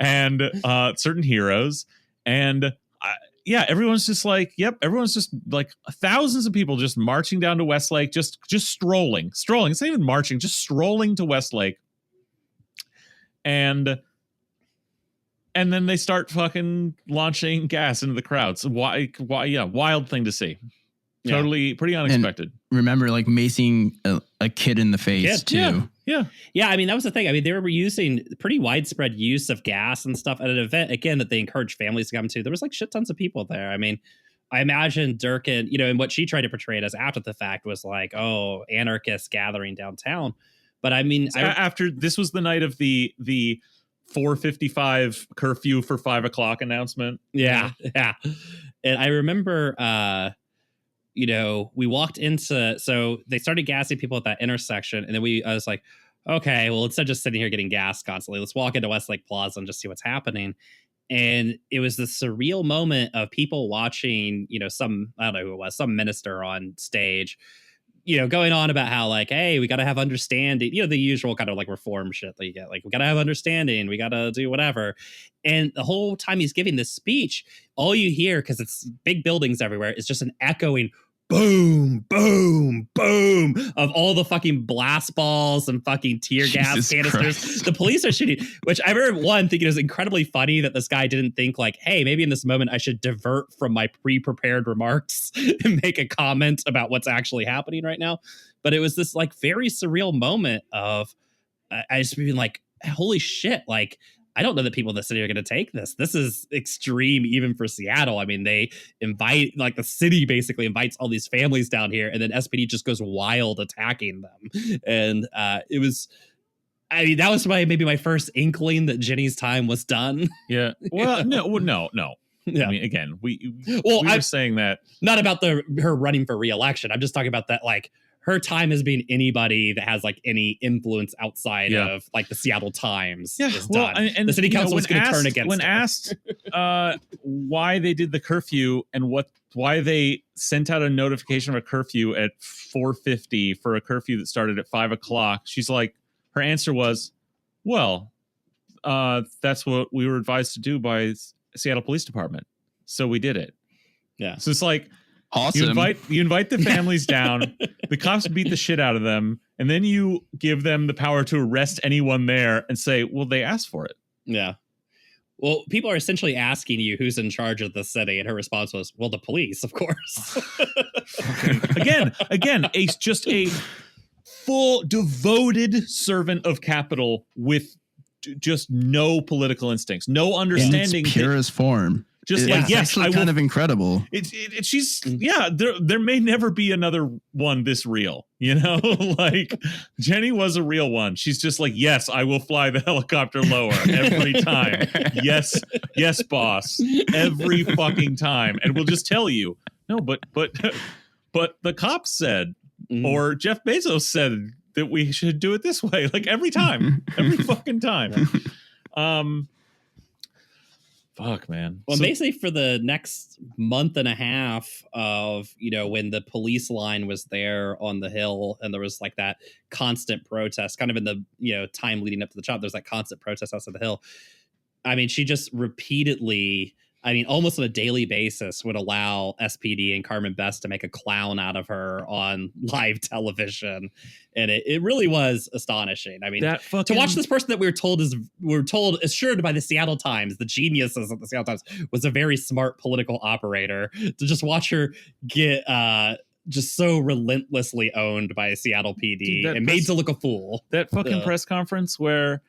and certain heroes. And everyone's just everyone's just thousands of people just marching down to Westlake, just strolling. It's not even marching, just strolling to Westlake. And then they start fucking launching gas into the crowds. Why? Yeah, wild thing to see. Totally pretty unexpected. And remember, macing a kid in the face too. Yeah. That was the thing. They were using pretty widespread use of gas and stuff at an event, again, that they encouraged families to come to. There was shit tons of people there. I imagine Durkan, and what she tried to portray it as after the fact was anarchists gathering downtown. But after this was the night of the 4:55 curfew for 5 o'clock announcement. Yeah. And I remember, we walked into, so they started gassing people at that intersection. And then I was okay, well, instead of just sitting here getting gas constantly, let's walk into Westlake Plaza and just see what's happening. And it was this surreal moment of people watching, some minister on stage, going on about how hey, we got to have understanding, the usual kind of reform shit that you get. We got to have understanding. We got to do whatever. And the whole time he's giving this speech, all you hear, because it's big buildings everywhere, is just an echoing boom, boom, boom of all the fucking blast balls and fucking tear gas canisters. Christ. The police are shooting, which I remember thinking it was incredibly funny that this guy didn't think hey, maybe in this moment I should divert from my pre-prepared remarks and make a comment about what's actually happening right now. But it was this very surreal moment of I just been like, holy shit, like, I don't know that people in the city are going to take this. This is extreme, even for Seattle. I mean, they invite, like, the city basically invites all these families down here, and then SPD just goes wild attacking them. And it was, I mean, that was maybe my first inkling that Jenny's time was done. Yeah. Well, no. Yeah. I mean, again, we were saying that. Not about her running for reelection. I'm just talking about that, like, her time as being anybody that has like any influence outside of like the Seattle Times is done. And the city council is going to turn against when her. Asked why they did the curfew and why they sent out a notification of a curfew at 4:50 for a curfew that started at 5 o'clock. She's like, her answer was, well, that's what we were advised to do by Seattle Police Department. So we did it. Yeah. So it's like, Awesome. You invite the families down, the cops beat the shit out of them, and then you give them the power to arrest anyone there and say, well, they asked for it. Yeah. Well, people are essentially asking you who's in charge of the city, and her response was, well, the police, of course. Again, just a full devoted servant of capital with just no political instincts, no understanding. In its purest form. Just like, yes, actually kind of incredible. There may never be another one this real, you know, like Jenny was a real one. She's just like, yes, I will fly the helicopter lower every time. Yes, boss, every fucking time. And we'll just tell you, no, but the cops said, or Jeff Bezos said that we should do it this way. Like every time, every fucking time. Fuck, man. Well, basically for the next month and a half of, you know, when the police line was there on the Hill and there was like that constant protest kind of in the, you know, time leading up to the chop, there's that constant protest outside the Hill. I mean, she just repeatedly, I mean, almost on a daily basis would allow SPD and Carmen Best to make a clown out of her on live television. And it really was astonishing. I mean, to watch this person that we were told assured by the Seattle Times, the geniuses of the Seattle Times, was a very smart political operator, to just watch her get just so relentlessly owned by Seattle PD and made to look a fool. That fucking press conference where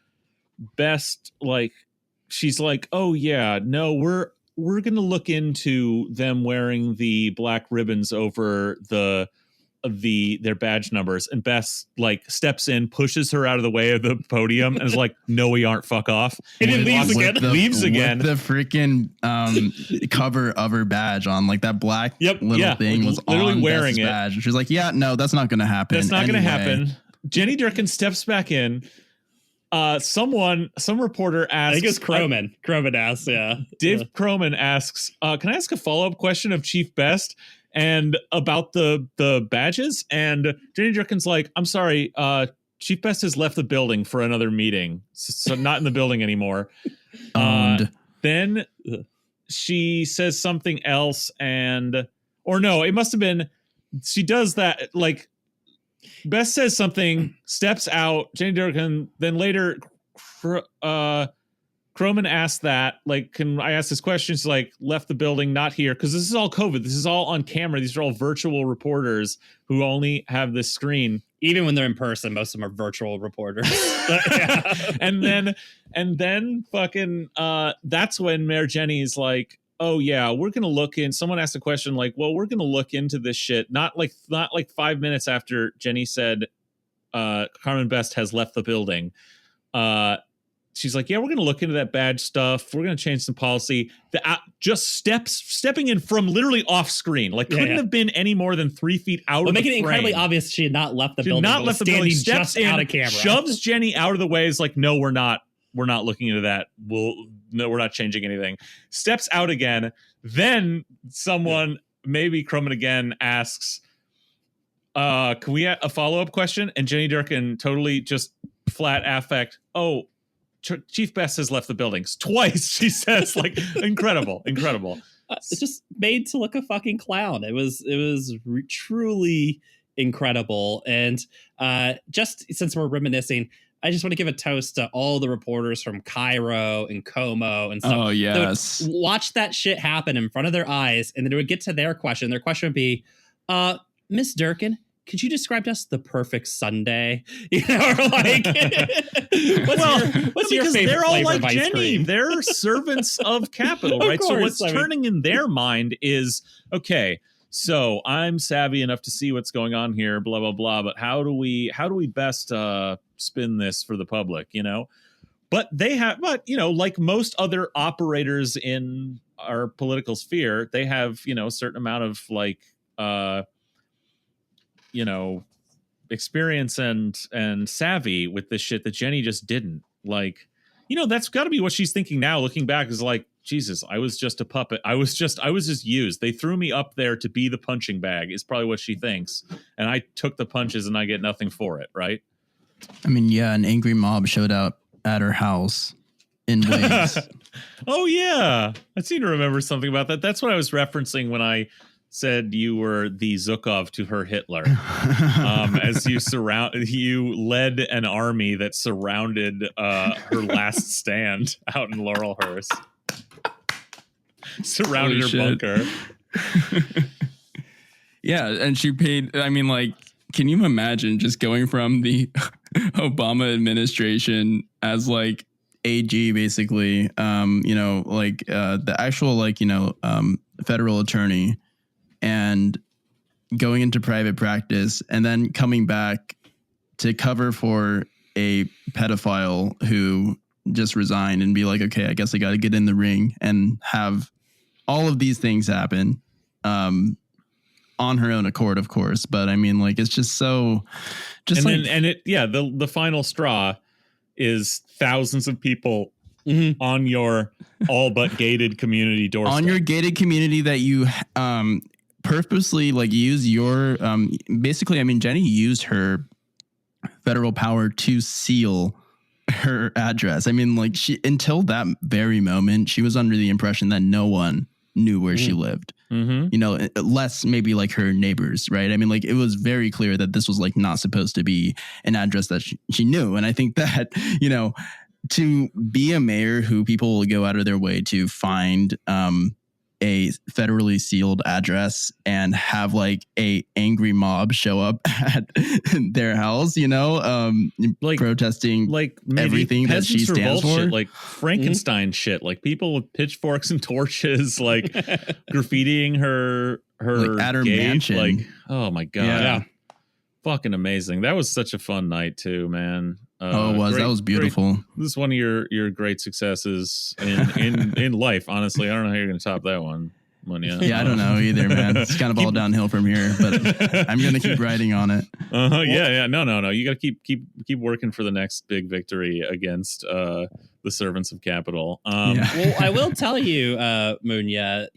Best, like, she's like, oh yeah, no, we're going to look into them wearing the black ribbons over their badge numbers. And Bess like steps in, pushes her out of the way of the podium and is like, no, we aren't, fuck off. And then leaves again. The freaking cover of her badge on, like that black little thing was literally on wearing Bess's badge. And she's like, yeah, no, that's not going to happen. That's not going to happen. Jenny Durkan steps back in. Some reporter asks, I think it's Croman. Croman asks, Dave Croman asks, can I ask a follow-up question of Chief Best and about the badges? And Jenny Durkan's like, I'm sorry, Chief Best has left the building for another meeting, so not in the building anymore. Then she says something else, or no, it must have been, she does that, like, Best says something, steps out, Jenny Durkan, then later Croman asked that, like, can I ask this question? She's like, left the building, not here, because this is all COVID. This is all on camera. These are all virtual reporters who only have this screen. Even when they're in person, most of them are virtual reporters. And then fucking that's when Mayor Jenny's like, oh yeah, we're gonna look in. Someone asked a question like, well, we're gonna look into this shit. Not like 5 minutes after Jenny said Carmen Best has left the building. She's like, yeah, we're gonna look into that badge stuff. We're gonna change some policy. Just stepping in from literally off screen, like couldn't have been any more than 3 feet out. Well, of making the it incredibly obvious she had not left the building. Not left the building. Steps in, out of camera. Shoves Jenny out of the way. Is like, no, we're not looking into that. We're not changing anything. Steps out again. Then someone, maybe Croman again, asks, can we have a follow-up question? And Jenny Durkan totally just flat affect, oh, Chief Best has left the buildings. Twice, she says, like, incredible. It's just made to look a fucking clown. It was truly incredible. And just since we're reminiscing, I just want to give a toast to all the reporters from Cairo and Como and stuff. Oh, yes. They would watch that shit happen in front of their eyes, and then it would get to their question. Their question would be, Miss Durkan, could you describe to us the perfect Sunday? You know, or like, what's your because favorite they're all flavor like of ice Jenny. cream? They're servants of capital, Of right? So course, what's turning in their mind is, okay, so I'm savvy enough to see what's going on here, blah blah blah. But how do we best spin this for the public? You know, but like most other operators in our political sphere, they have a certain amount of like experience and savvy with this shit that Jenny just didn't. Like, that's got to be what she's thinking now, looking back, is like, Jesus, I was just a puppet. I was just used. They threw me up there to be the punching bag, is probably what she thinks. And I took the punches and I get nothing for it, right? I mean, yeah, an angry mob showed up at her house in waves. Oh, yeah. I seem to remember something about that. That's what I was referencing when I said you were the Zhukov to her Hitler. As you led an army that surrounded her last stand out in Laurelhurst. Surrounded her bunker. Yeah, and she paid, I mean, like, can you imagine just going from the Obama administration as like AG, basically, the actual federal attorney, and going into private practice and then coming back to cover for a pedophile who just resigned and be like, okay, I guess I got to get in the ring and have all of these things happen on her own accord, of course. But I mean, like, it's just so just the final straw is thousands of people on your all but gated community doorstep. On your gated community that you purposely like use your basically, I mean, Jenny used her federal power to seal her address. I mean, like, she, until that very moment, she was under the impression that no one knew where she lived. Less maybe like her neighbors, right? I mean, like, it was very clear that this was like not supposed to be an address that she knew. And I think that, to be a mayor who people will go out of their way to find a federally sealed address and have like a angry mob show up at their house, like protesting like everything that she stands for, shit, like Frankenstein shit, like people with pitchforks and torches, like graffitiing her like at her gate, mansion. Like, oh my god, Yeah. Fucking amazing. That was such a fun night too, man. It was. That was beautiful. This is one of your great successes in life. Honestly, I don't know how you're going to top that one, Munya. Yeah, I don't know either, man. It's kind of all downhill from here, but I'm going to keep riding on it. Yeah. No. You got to keep working for the next big victory against the servants of capital. Well, I will tell you, Munya,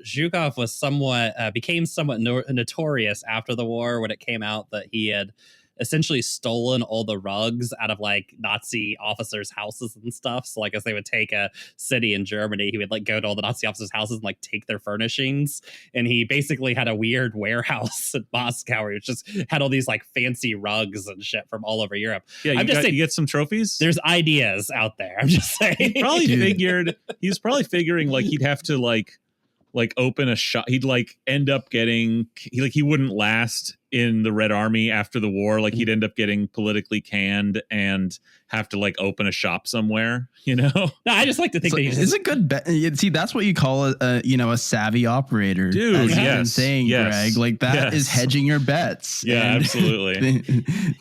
Zhukov was became somewhat notorious after the war when it came out that he had essentially stolen all the rugs out of like Nazi officers' houses and stuff. So like as they would take a city in Germany, he would like go to all the Nazi officers' houses and like take their furnishings. And he basically had a weird warehouse in Moscow where he just had all these like fancy rugs and shit from all over Europe. Yeah, you get some trophies? There's ideas out there. I'm just saying. He's probably figuring like he'd have to like open a shop. He'd like end up getting he wouldn't last in the Red Army after the war. Like he'd end up getting politically canned and have to like open a shop somewhere, No, I just like to think that it's a good bet. See, that's what you call a savvy operator, dude. As yes, you've been saying, Greg. Like that is hedging your bets. Yeah, absolutely.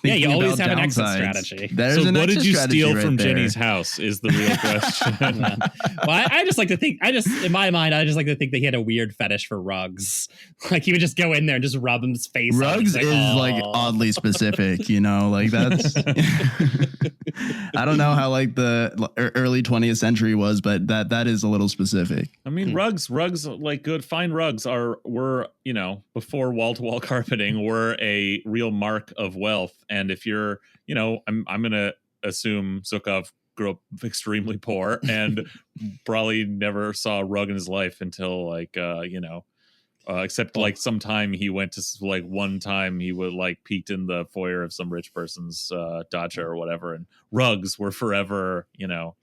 You always have an exit strategy. So what did you steal from Jenny's house is the real question. Well, I just like to think, in my mind, I just like to think that he had a weird fetish for rugs. Like he would just go in there and just rub his face. Rugs is like oddly specific, like that's. I don't know how like the early 20th century was, but that is a little specific. I mean, rugs like good fine rugs were before wall-to-wall carpeting were a real mark of wealth. And if you're I'm gonna assume Zhukov grew up extremely poor and probably never saw a rug in his life until like except like sometime he went to like one time he would like peeked in the foyer of some rich person's dacha or whatever, and rugs were forever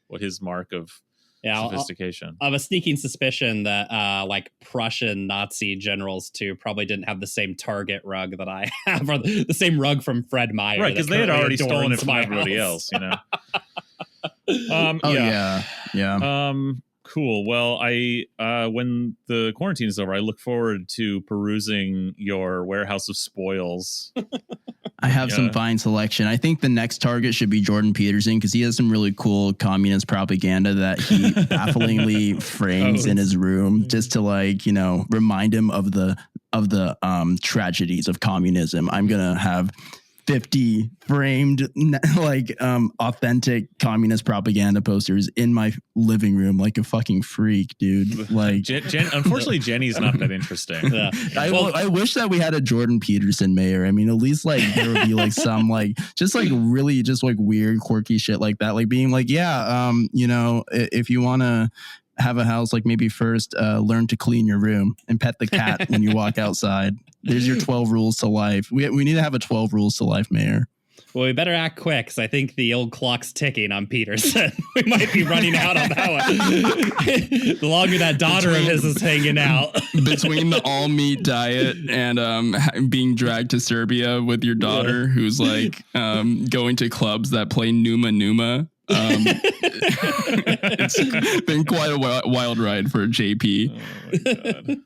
what his mark of sophistication. I have a sneaking suspicion that like Prussian Nazi generals too probably didn't have the same Target rug that I have, or the same rug from Fred Meyer, right? Because they had already stolen it from my everybody house. else, Yeah. Cool. Well, I when the quarantine is over, I look forward to perusing your warehouse of spoils. I have some fine selection. I think the next target should be Jordan Peterson because he has some really cool communist propaganda that he bafflingly frames in his room just to remind him of the tragedies of communism. I'm gonna have 50 framed authentic communist propaganda posters in my living room like a fucking freak, dude. Like unfortunately Jenny's not that interesting. Yeah. I wish that we had a Jordan Peterson mayor. I mean, at least there would be some really weird quirky shit like that, like being if you want to have a house, maybe first learn to clean your room and pet the cat when you walk outside. There's your 12 rules to life. We need to have a 12 rules to life mayor. Well, we better act quick because I think the old clock's ticking on Peterson. We might be running out on that one. The longer that daughter of his is hanging out. Between the all meat diet and being dragged to Serbia with your daughter who's going to clubs that play Numa Numa. It's been quite a wild ride for JP. Oh my God.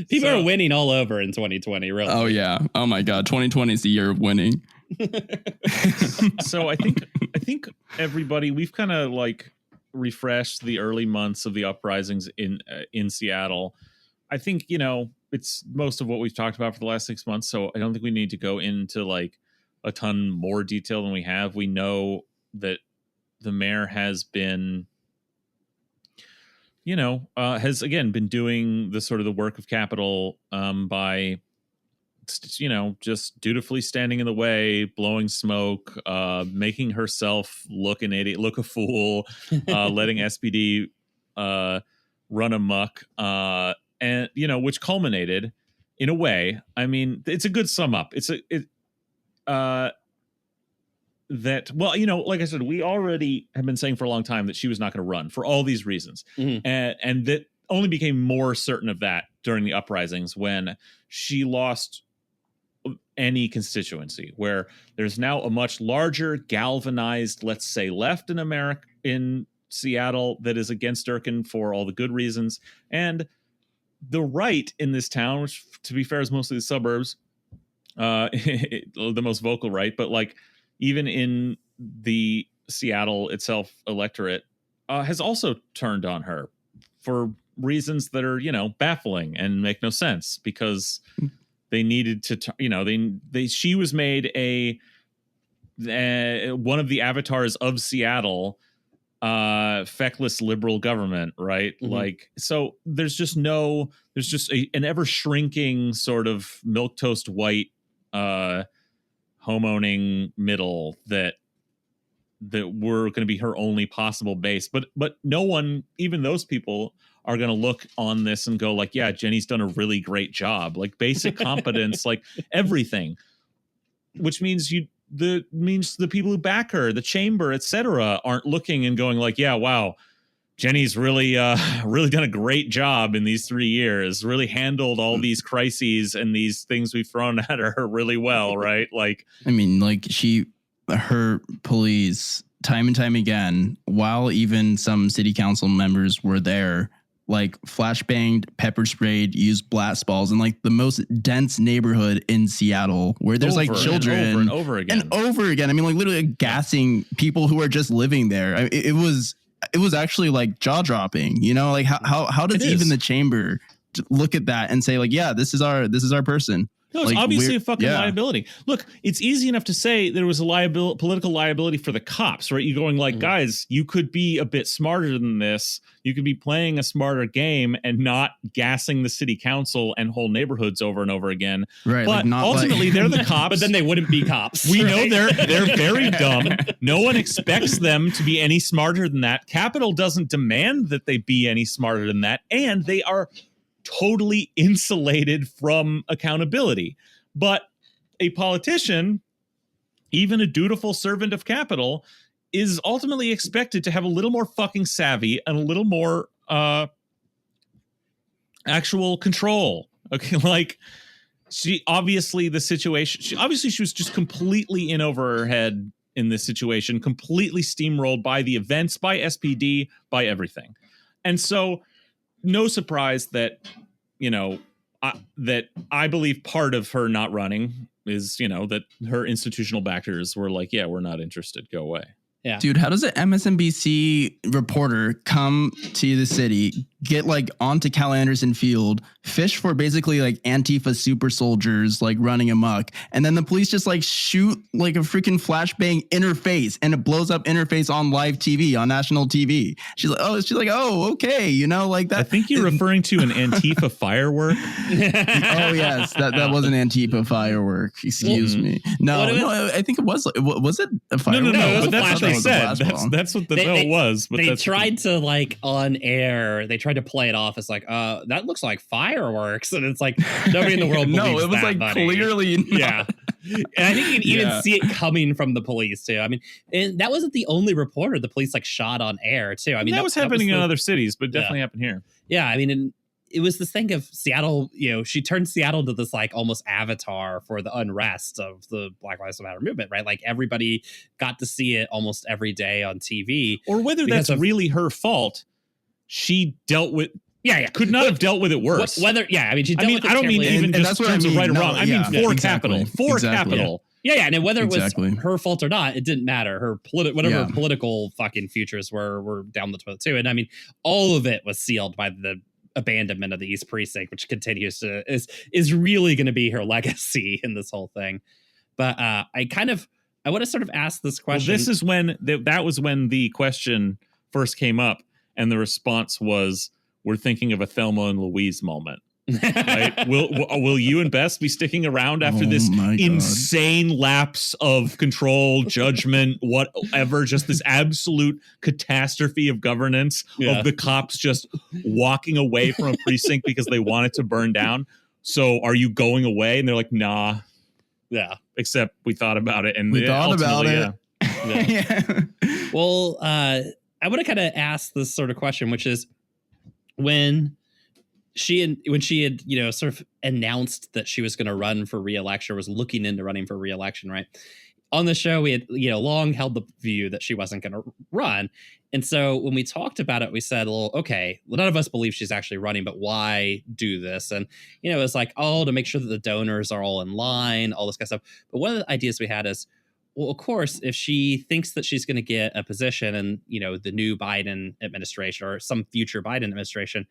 People are winning all over in 2020, really. Oh yeah. Oh my God. 2020 is the year of winning. So I think everybody, we've kind of refreshed the early months of the uprisings in Seattle. I think, it's most of what we've talked about for the last 6 months. So I don't think we need to go into a ton more detail than we have. We know that the mayor has been, has again been doing the sort of the work of capital by, just dutifully standing in the way, blowing smoke, making herself look an idiot, look a fool, letting SPD run amok, and which culminated in a way. I mean, it's a good sum up. Like I said, we already have been saying for a long time that she was not going to run for all these reasons. Mm-hmm. And that only became more certain of that during the uprisings when she lost any constituency, where there's now a much larger galvanized, let's say, left in America, in Seattle, that is against Durkan for all the good reasons. And the right in this town, which to be fair is mostly the suburbs, the most vocal right, but even in the Seattle itself electorate, has also turned on her for reasons that are, baffling and make no sense, because they needed to, she was made one of the avatars of Seattle, feckless liberal government, right? Mm-hmm. So there's just an ever shrinking sort of milquetoast white, homeowning middle that were going to be her only possible base, but no one, even those people, are going to look on this and go yeah, Jenny's done a really great job, basic competence, everything, which means the people who back her, the chamber, etc., aren't looking and going yeah, wow, Jenny's really done a great job in these 3 years, really handled all these crises and these things we've thrown at her really well, right? I mean, her police time and time again, while even some city council members were there, flashbanged, pepper sprayed, used blast balls in the most dense neighborhood in Seattle, where there's children and over again. I mean, literally gassing people who are just living there. It was actually jaw dropping, how does even the chamber look at that and say yeah, this is our person? No, it's obviously a fucking liability. Look, it's easy enough to say there was a political liability for the cops, right? You're going guys, you could be a bit smarter than this. You could be playing a smarter game and not gassing the city council and whole neighborhoods over and over again. Right. But ultimately, they're the cops. But then they wouldn't be cops. We know they're very dumb. No one expects them to be any smarter than that. Capital doesn't demand that they be any smarter than that. And they are totally insulated from accountability. But a politician, even a dutiful servant of capital, is ultimately expected to have a little more fucking savvy and a little more actual control. Okay, like she obviously she was just completely in over her head in this situation, completely steamrolled by the events, by SPD, by everything. And so no surprise that, that I believe part of her not running is, that her institutional backers were like, yeah, we're not interested. Go away. Yeah. Dude, how does an MSNBC reporter come to the city, get like onto Cal Anderson Field, fish for basically like Antifa super soldiers like running amok, and then the police just like shoot like a freaking flashbang in her face, and it blows up in her face on live TV, on national TV. She's like, oh, okay, like that. I think you're referring to an Antifa firework. Oh yes, that was an Antifa firework. Excuse me. No, I think it was. Was it a firework? No, it was but that's what they said. That's what it was. But they tried to like on air. They tried to play it off as like, that looks like fireworks, and it's like nobody in the world believes no, it was that, like buddy. Clearly not. Yeah. And I think you can even see it coming from the police too. I mean, and that wasn't the only reporter the police like shot on air too. I mean, that was happening in other cities, but definitely happened here. Yeah, I mean, it was this thing of Seattle. She turned Seattle into this like almost avatar for the unrest of the Black Lives Matter movement, right? Like everybody got to see it almost every day on TV. Or whether that's really her fault, she dealt with. Yeah, could not have dealt with it worse. She dealt with it I don't mean terribly. even and just that's in what terms I of mean. right or wrong. I mean for exactly. capital. For capital. Yeah, and whether it was Exactly. her fault or not, it didn't matter. Her her political fucking futures were down the toilet too. And I mean, all of it was sealed by the abandonment of the East Precinct, which continues to is really going to be her legacy in this whole thing. But I want to sort of ask this question. Well, this is when that was when the question first came up, and the response was, "We're thinking of a Thelma and Louise moment." Right? Will you and Bess be sticking around after this insane lapse of control, judgment, whatever, just this absolute catastrophe of governance of the cops just walking away from a precinct because they want it to burn down? So are you going away? And they're like, nah. Yeah. Except we thought about it, and we thought about it. Yeah. Well, I want to kind of ask this sort of question, which is when she had sort of announced that she was going to run for re-election, or was looking into running for re-election, right? On the show, we had long held the view that she wasn't going to run, and so when we talked about it, we said, well, okay, none of us believe she's actually running, but why do this? And it was like, to make sure that the donors are all in line, all this kind of stuff. But one of the ideas we had is, well, of course, if she thinks that she's going to get a position in the new Biden administration or some future Biden administration,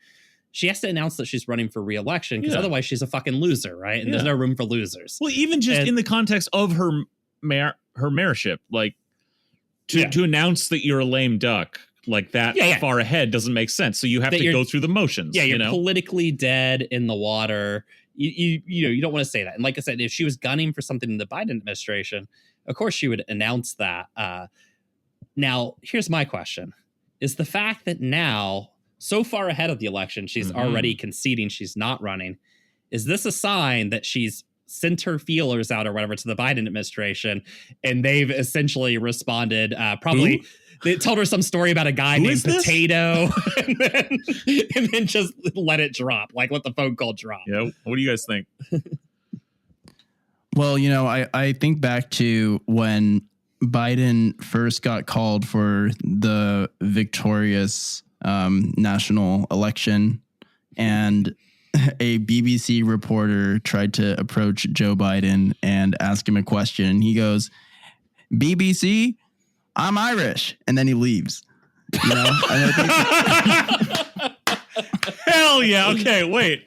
she has to announce that she's running for re-election, because otherwise she's a fucking loser, right? And there's no room for losers. Well, even just in the context of her mayorship, like to announce that you're a lame duck like that far ahead doesn't make sense. So you have to go through the motions. Yeah, you're politically dead in the water. You don't want to say that. And like I said, if she was gunning for something in the Biden administration, of course she would announce that. Now, here's my question: is the fact that now, so far ahead of the election, she's already conceding she's not running, is this a sign that she's sent her feelers out or whatever to the Biden administration, and they've essentially responded? Probably Who? They told her some story about a guy named Potato, and then just let it drop, like let the phone call drop. Yeah. What do you guys think? Well, I think back to when Biden first got called for the victorious national election, and a BBC reporter tried to approach Joe Biden and ask him a question. He goes, "BBC, I'm Irish," and then he leaves. Hell yeah. Okay, wait.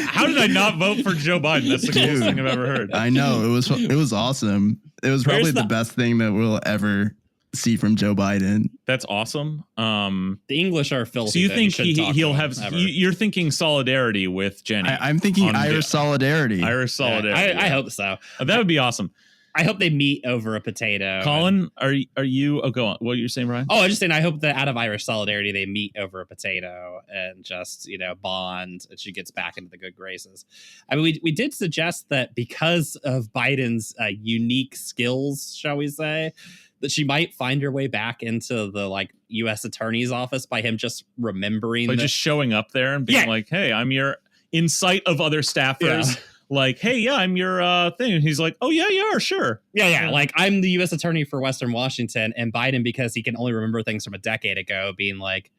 How did I not vote for Joe Biden? That's the coolest thing I've ever heard. I know. It was awesome. It was probably the best thing that we'll ever see from Joe Biden. That's awesome. The English are filthy. So you think he'll have? You're thinking solidarity with Jenny? I'm thinking Irish solidarity. Irish solidarity. I hope so. That would be awesome. I hope they meet over a potato. Colin, are you? Oh, go on. What you're saying, Ryan? Oh, I'm just saying. I hope that out of Irish solidarity, they meet over a potato and just bond, and she gets back into the good graces. I mean, we did suggest that because of Biden's unique skills, shall we say, that she might find her way back into the like U.S. Attorney's office by him just remembering, By just showing up there and being like, "Hey, I'm your," in sight of other staffers. Yeah. Like, "Hey, yeah, I'm your thing." And he's like, "Oh yeah, you are, sure." Yeah. Like, I'm the U.S. Attorney for Western Washington, and Biden, because he can only remember things from a decade ago, being like,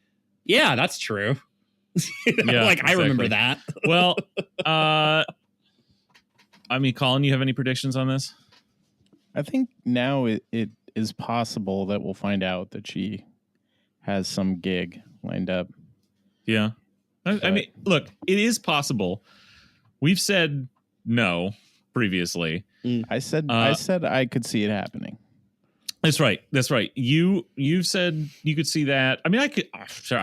"Yeah, that's true." Yeah, like, exactly. I remember that. Well, I mean, Colin, you have any predictions on this? I think now it is possible that we'll find out that she has some gig lined up. Yeah. I mean, look, it is possible. We've said no previously. I said I could see it happening. That's right. You've said you could see that. I mean, I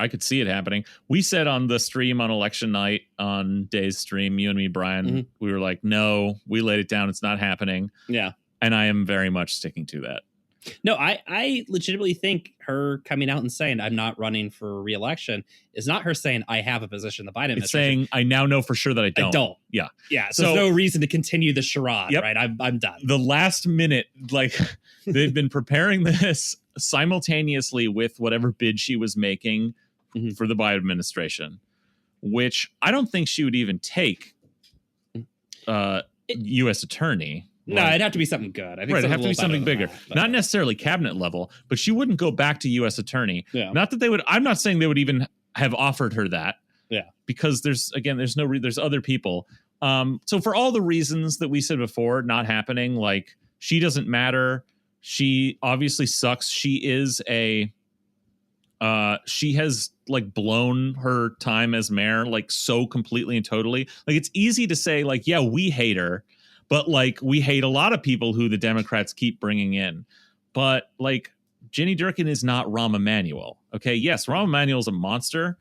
could see it happening. We said on the stream on election night, on Day's stream, you and me, Brian, we were like, no, we laid it down. It's not happening. Yeah. And I am very much sticking to that. No, I legitimately think her coming out and saying I'm not running for re-election is not her saying I have a position in the Biden administration. It's saying I now know for sure that I don't. Yeah. So there's no reason to continue the charade, Yep. right? I'm done. The last minute, like they've been preparing this simultaneously with whatever bid she was making for the Biden administration, which I don't think she would even take U.S. attorney. No, it'd have to be something good. I think it'd have to be something bigger. That, not necessarily cabinet level, but she wouldn't go back to U.S. attorney. Yeah. Not that they would. I'm not saying they would even have offered her that. Yeah. Because there's other people. So for all the reasons that we said before, not happening, like she doesn't matter. She obviously sucks. She is she has like blown her time as mayor like so completely and totally. Like it's easy to say like, yeah, we hate her. But like we hate a lot of people who the Democrats keep bringing in. But like Jenny Durkan is not Rahm Emanuel. Okay, yes, Rahm Emanuel is a monster,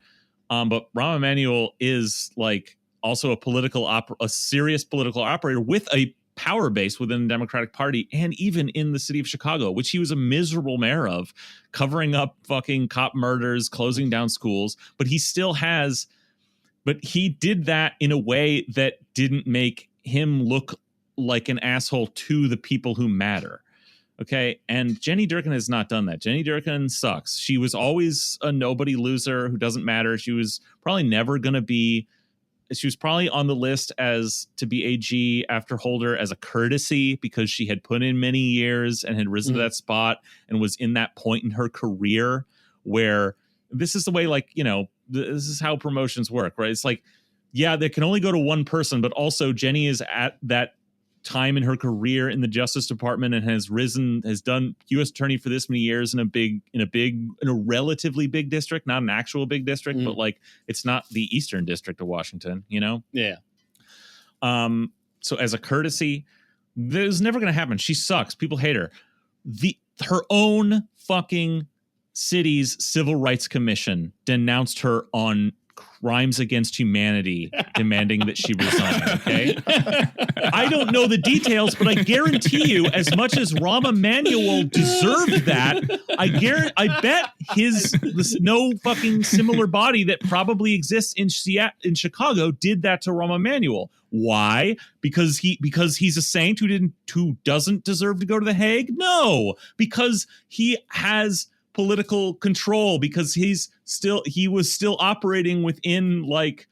but Rahm Emanuel is like also a serious political operator with a power base within the Democratic Party and even in the city of Chicago, which he was a miserable mayor of, covering up fucking cop murders, closing down schools. But he did that in a way that didn't make him look like an asshole to the people who matter. Okay. And Jenny Durkan has not done that. Jenny Durkan sucks. She was always a nobody loser who doesn't matter. She was probably on the list as to be AG after Holder as a courtesy because she had put in many years and had risen to that spot and was in that point in her career where this is the way, like, you know, this is how promotions work, right? It's like, yeah, they can only go to one person, but also Jenny is at that time in her career in the Justice Department and has done U.S. attorney for this many years in a relatively big district, not an actual big district, but like it's not the Eastern District of Washington, you know? Yeah. So as a courtesy, this is never going to happen. She sucks. People hate her. Her own fucking city's Civil Rights Commission denounced her on Crimes Against Humanity, demanding that she resign. Okay, I don't know the details, but I guarantee you, as much as Rahm Emanuel deserved that, I bet this no fucking similar body that probably exists in Chicago did that to Rahm Emanuel. Why? Because he's a saint who doesn't deserve to go to The Hague? No, because he has political control, because he was still operating within like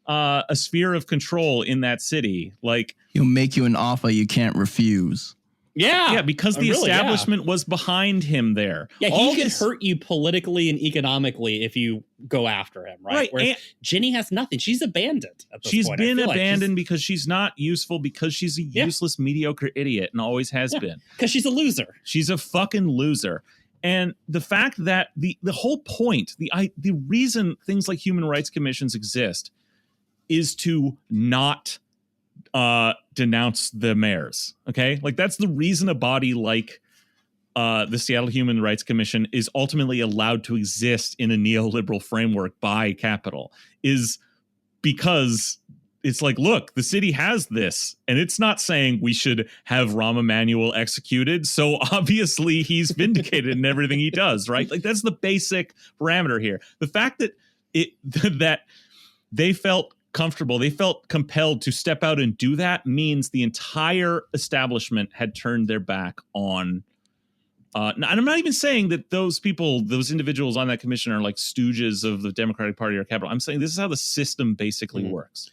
a sphere of control in that city. Like he'll make you an offer you can't refuse. Yeah, because the establishment was behind him there. Yeah, he could hurt you politically and economically if you go after him, right? Whereas Jenny has nothing. She's abandoned at this point. She's been abandoned because she's not useful, because she's a useless, mediocre idiot and always has been. Because she's a loser. She's a fucking loser. And the fact that the whole point, the reason things like human rights commissions exist is to not denounce the mayors. Okay, like that's the reason a body like the Seattle Human Rights Commission is ultimately allowed to exist in a neoliberal framework by capital, is because it's like, look, the city has this, and it's not saying we should have Rahm Emanuel executed. So obviously he's vindicated in everything he does, right? Like that's the basic parameter here. The fact that that they felt comfortable, they felt compelled to step out and do that means the entire establishment had turned their back on And I'm not even saying that those individuals on that commission are like stooges of the Democratic Party or Capitol. I'm saying this is how the system basically works.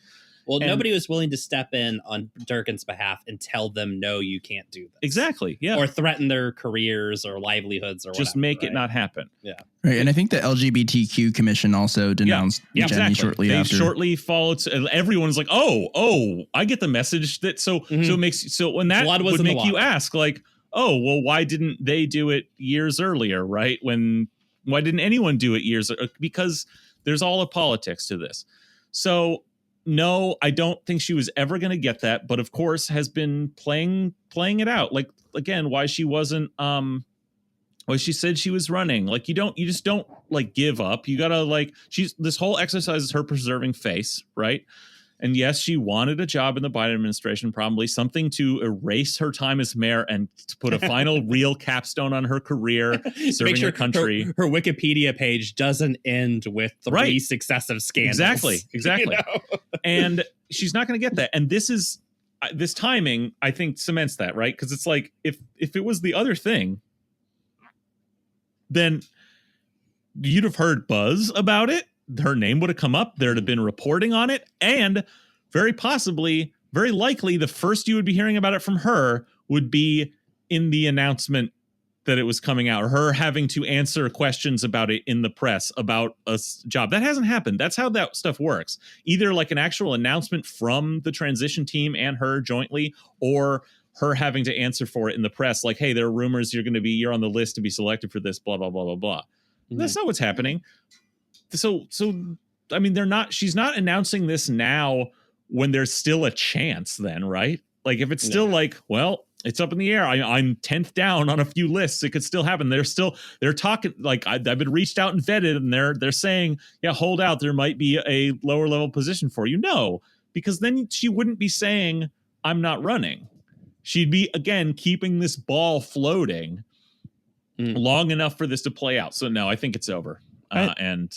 Well, nobody was willing to step in on Durkan's behalf and tell them, no, you can't do this. Exactly. Yeah. Or threaten their careers or livelihoods or whatever. Just make it not happen. Yeah. Right. And I think the LGBTQ commission also denounced Jenny shortly after. They shortly followed. Everyone's like, oh, I get the message that so it makes so when that Blood was would make you ask like, oh, well, why didn't they do it years earlier? Right. Why didn't anyone do it years? Because there's all of politics to this. So no, I don't think she was ever going to get that, but of course has been playing it out. Like, again, why she wasn't, why she said she was running. Like, you just don't like give up. You gotta this whole exercise is her preserving face, right? And yes, she wanted a job in the Biden administration, probably something to erase her time as mayor and to put a final real capstone on her career serving her country. Her Wikipedia page doesn't end with three successive scandals. Exactly. And she's not going to get that. And this timing, I think, cements that, right? Because it's like if it was the other thing, then you'd have heard buzz about it. Her name would have come up. There'd have been reporting on it. And very possibly, very likely, the first you would be hearing about it from her would be in the announcement that it was coming out, or her having to answer questions about it in the press about a job. That hasn't happened. That's how that stuff works. Either like an actual announcement from the transition team and her jointly, or her having to answer for it in the press. Like, hey, there are rumors you're on the list to be selected for this, blah, blah, blah, blah, blah. Mm-hmm. That's not what's happening. So I mean, she's not announcing this now when there's still a chance then, right? Like if it's still like, well, it's up in the air. I'm 10th down on a few lists. It could still happen. They're talking like I've been reached out and vetted and they're saying, yeah, hold out. There might be a lower level position for you. No, because then she wouldn't be saying I'm not running. She'd be, again, keeping this ball floating long enough for this to play out. So no, I think it's over. And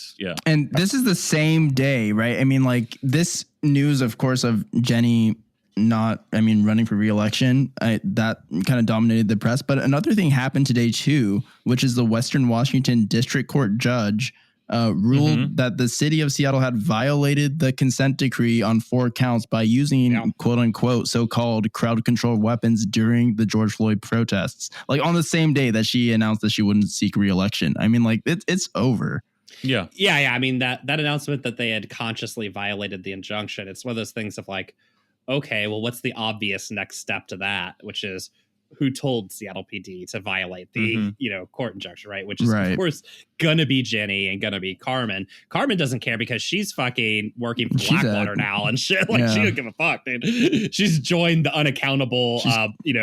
this is the same day, right? I mean, like this news, of course, of Jenny running for reelection, that kind of dominated the press. But another thing happened today, too, which is the Western Washington District Court judge ruled that the city of Seattle had violated the consent decree on 4 counts by using quote unquote so-called crowd control weapons during the George Floyd protests, like on the same day that she announced that she wouldn't seek reelection. I mean, like it's over. Yeah. I mean, that announcement that they had consciously violated the injunction, it's one of those things of like, okay, well, what's the obvious next step to that, which is who told Seattle PD to violate the court injunction, right? Which is of course gonna be Jenny and gonna be Carmen. Carmen doesn't care because she's fucking working for Blackwater now and shit. Like she don't give a fuck, dude. She's joined the unaccountable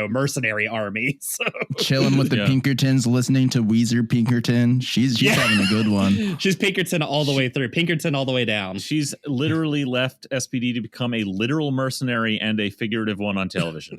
mercenary army. So chilling with the Pinkertons, listening to Weezer Pinkerton. She's having a good one. She's Pinkerton all the way through, Pinkerton all the way down. She's literally left SPD to become a literal mercenary and a figurative one on television.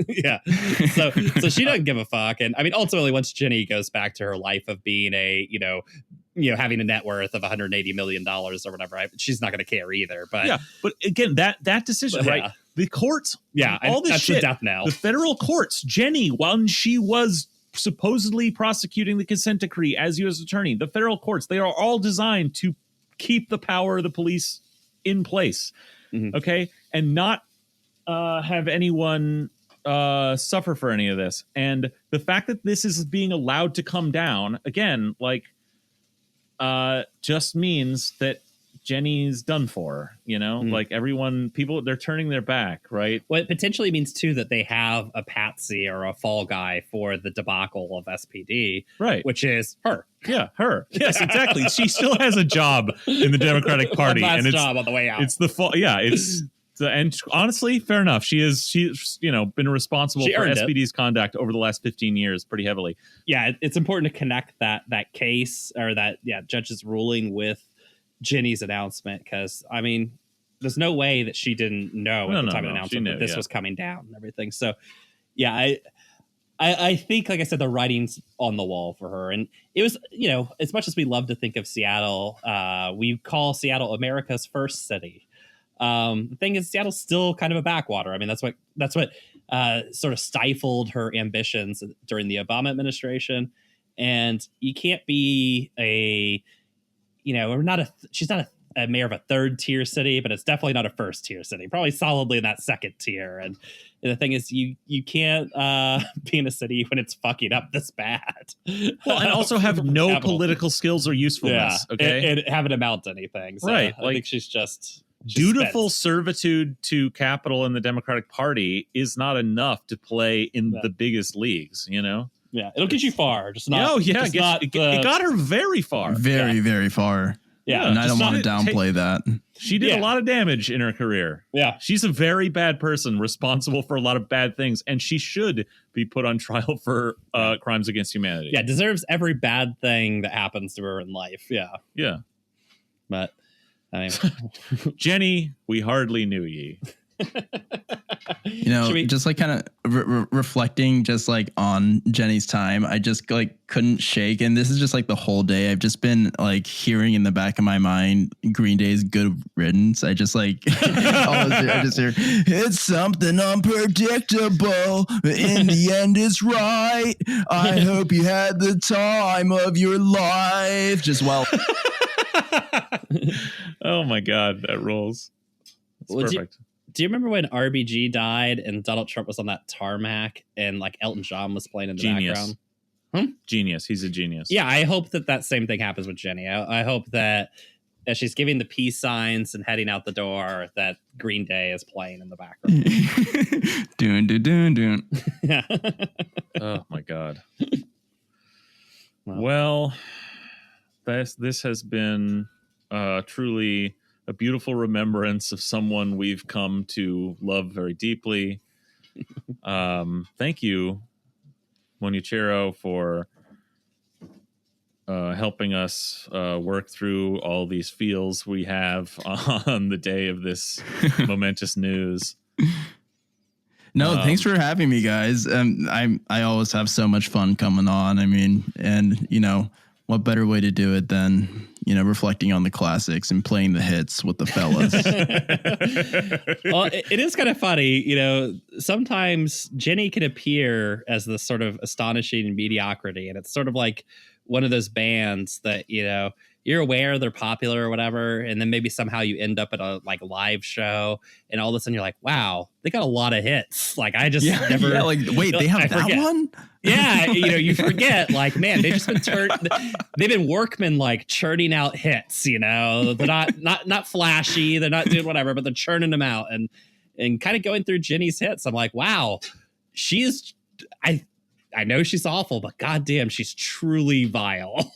So she doesn't give a fuck. And I mean, ultimately, once Jenny goes back to her life of being having a net worth of $180 million or whatever, she's not going to care either. But but again, that decision, right? The courts, all this shit, the death knell. The federal courts, Jenny, when she was supposedly prosecuting the consent decree as U.S. attorney, the federal courts, they are all designed to keep the power of the police in place, okay, and not have anyone suffer for any of this. And the fact that this is being allowed to come down again, just means that Jenny's done for, like people, they're turning their back, right? Well, it potentially means too that they have a patsy or a fall guy for the debacle of SPD, right? Which is her. Yeah, her. Yes, exactly. She still has a job in the Democratic Party, and it's job on the way out. It's the fall. Yeah, it's. And honestly, fair enough. She's been responsible for SPD's conduct over the last 15 years pretty heavily. Yeah, it's important to connect that case or that judge's ruling with Jenny's announcement, because I mean, there's no way that she didn't know at the time of the announcement that this was coming down and everything. So I think, like I said, the writing's on the wall for her. And it was, as much as we love to think of Seattle, we call Seattle America's first city. The thing is, Seattle's still kind of a backwater. I mean, that's what sort of stifled her ambitions during the Obama administration. And you can't be she's not a mayor of a third tier city, but it's definitely not a first tier city, probably solidly in that second tier. And the thing is, you can't be in a city when it's fucking up this bad. Well, and also have no capital. Political skills or usefulness. Okay. And haven't amounted to anything. So Right. I think she's just dutiful servitude to capital in the Democratic Party is not enough to play in the biggest leagues, you know? Yeah. It'll get you far. Just not. It got her very far. Very, very far. Yeah. And I don't want to downplay that. She did a lot of damage in her career. Yeah. She's a very bad person, responsible for a lot of bad things, and she should be put on trial for crimes against humanity. Yeah. Deserves every bad thing that happens to her in life. Yeah. Yeah. But I mean, Jenny, we hardly knew ye. You know, just like kind of reflecting just like on Jenny's time, I just like couldn't shake. And this is just like the whole day. I've just been like hearing in the back of my mind Green Day's Good Riddance. I just like, I just hear, it's something unpredictable. In the end, it's right. I hope you had the time of your life. Just Oh my God, that rules. It's perfect. Do you remember when RBG died and Donald Trump was on that tarmac and like Elton John was playing in the background? Genius. He's a genius. Yeah, I hope that same thing happens with Jenny. I hope that as she's giving the peace signs and heading out the door, that Green Day is playing in the background. Doon. Yeah. Oh my God. Well, this has been truly a beautiful remembrance of someone we've come to love very deeply. Thank you, Munya, for helping us work through all these feels we have on the day of this momentous news. No, thanks for having me, guys. I always have so much fun coming on. I mean, and you know, what better way to do it than, you know, reflecting on the classics and playing the hits with the fellas. Well, it is kind of funny, you know, sometimes Jenny can appear as this sort of astonishing mediocrity. And it's sort of like one of those bands that, you know, you're aware they're popular or whatever, and then maybe somehow you end up at a like live show, and all of a sudden you're like, wow, they got a lot of hits. Like I just never like wait, they have that one? Yeah, you know, you forget, like, man, they've just they've been workmen like churning out hits, you know. They're not flashy, they're not doing whatever, but they're churning them out and kind of going through Jenny's hits. I'm like, wow, I know she's awful, but goddamn, she's truly vile.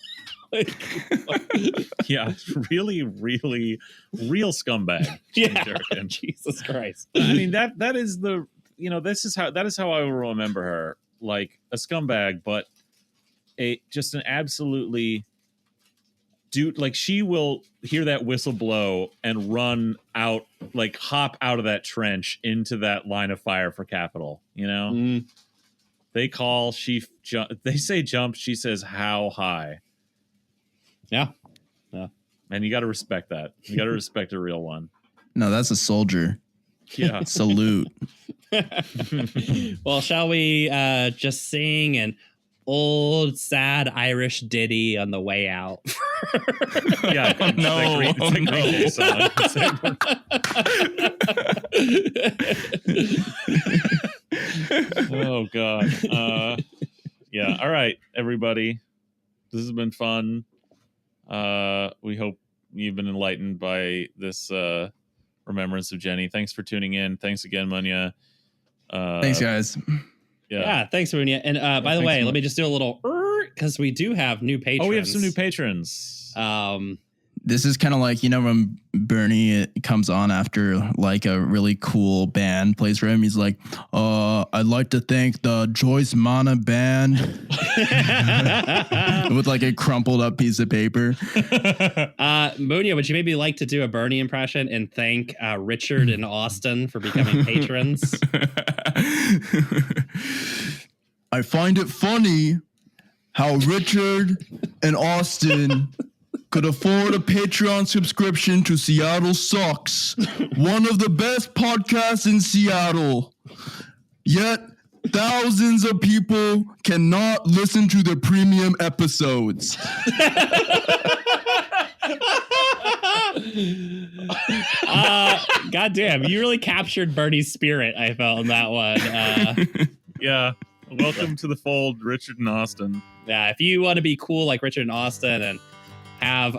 Yeah, really, really, real scumbag. Yeah, Durkan. Jesus Christ. I mean, that is the, you know, that is how I will remember her, like a scumbag, but just an absolutely dude. Like she will hear that whistle blow and run out, like hop out of that trench into that line of fire for Capitol. You know, they call, they say jump, she says how high. Yeah. And you got to respect that. You got to respect a real one. No, that's a soldier. Yeah. Salute. Well, shall we just sing an old sad Irish ditty on the way out? Yeah. It's a Green Day song. Oh God. Yeah. All right, everybody. This has been fun. We hope you've been enlightened by this remembrance of Jenny. Thanks for tuning in. Thanks again, Munya. Thanks, guys. Yeah, thanks, Munya. And by the way, let me just do a little because we do have new patrons. Oh, we have some new patrons. This is kind of like, you know, when Bernie comes on after like a really cool band plays for him. He's like, I'd like to thank the Joyce Mana band with like a crumpled up piece of paper. Munya, would you maybe like to do a Bernie impression and thank Richard and Austin for becoming patrons? I find it funny how Richard and Austin could afford a Patreon subscription to Seattle Sucks, one of the best podcasts in Seattle. Yet Thousands of people cannot listen to the premium episodes. God damn, you really captured Bernie's spirit, I felt, in that one. Yeah. Welcome to the fold, Richard and Austin. Yeah, if you want to be cool like Richard and Austin and have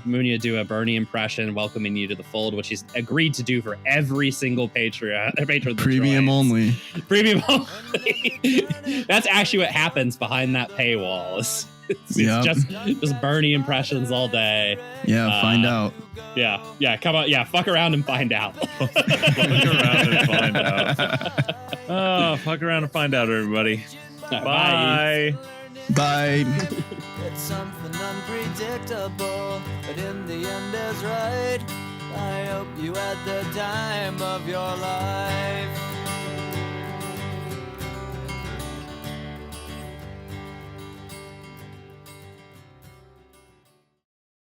Munya do a Bernie impression welcoming you to the fold, which he's agreed to do for every single patron that Premium joins. only. Premium only. That's actually what happens behind that paywall. It's just Bernie impressions all day. Yeah, find out. Yeah, come on. Yeah, fuck around and find out. Fuck around and find out. Oh, fuck around and find out, everybody. Bye. Bye. It's something unpredictable, but in the end is right. I hope you had the time of your life.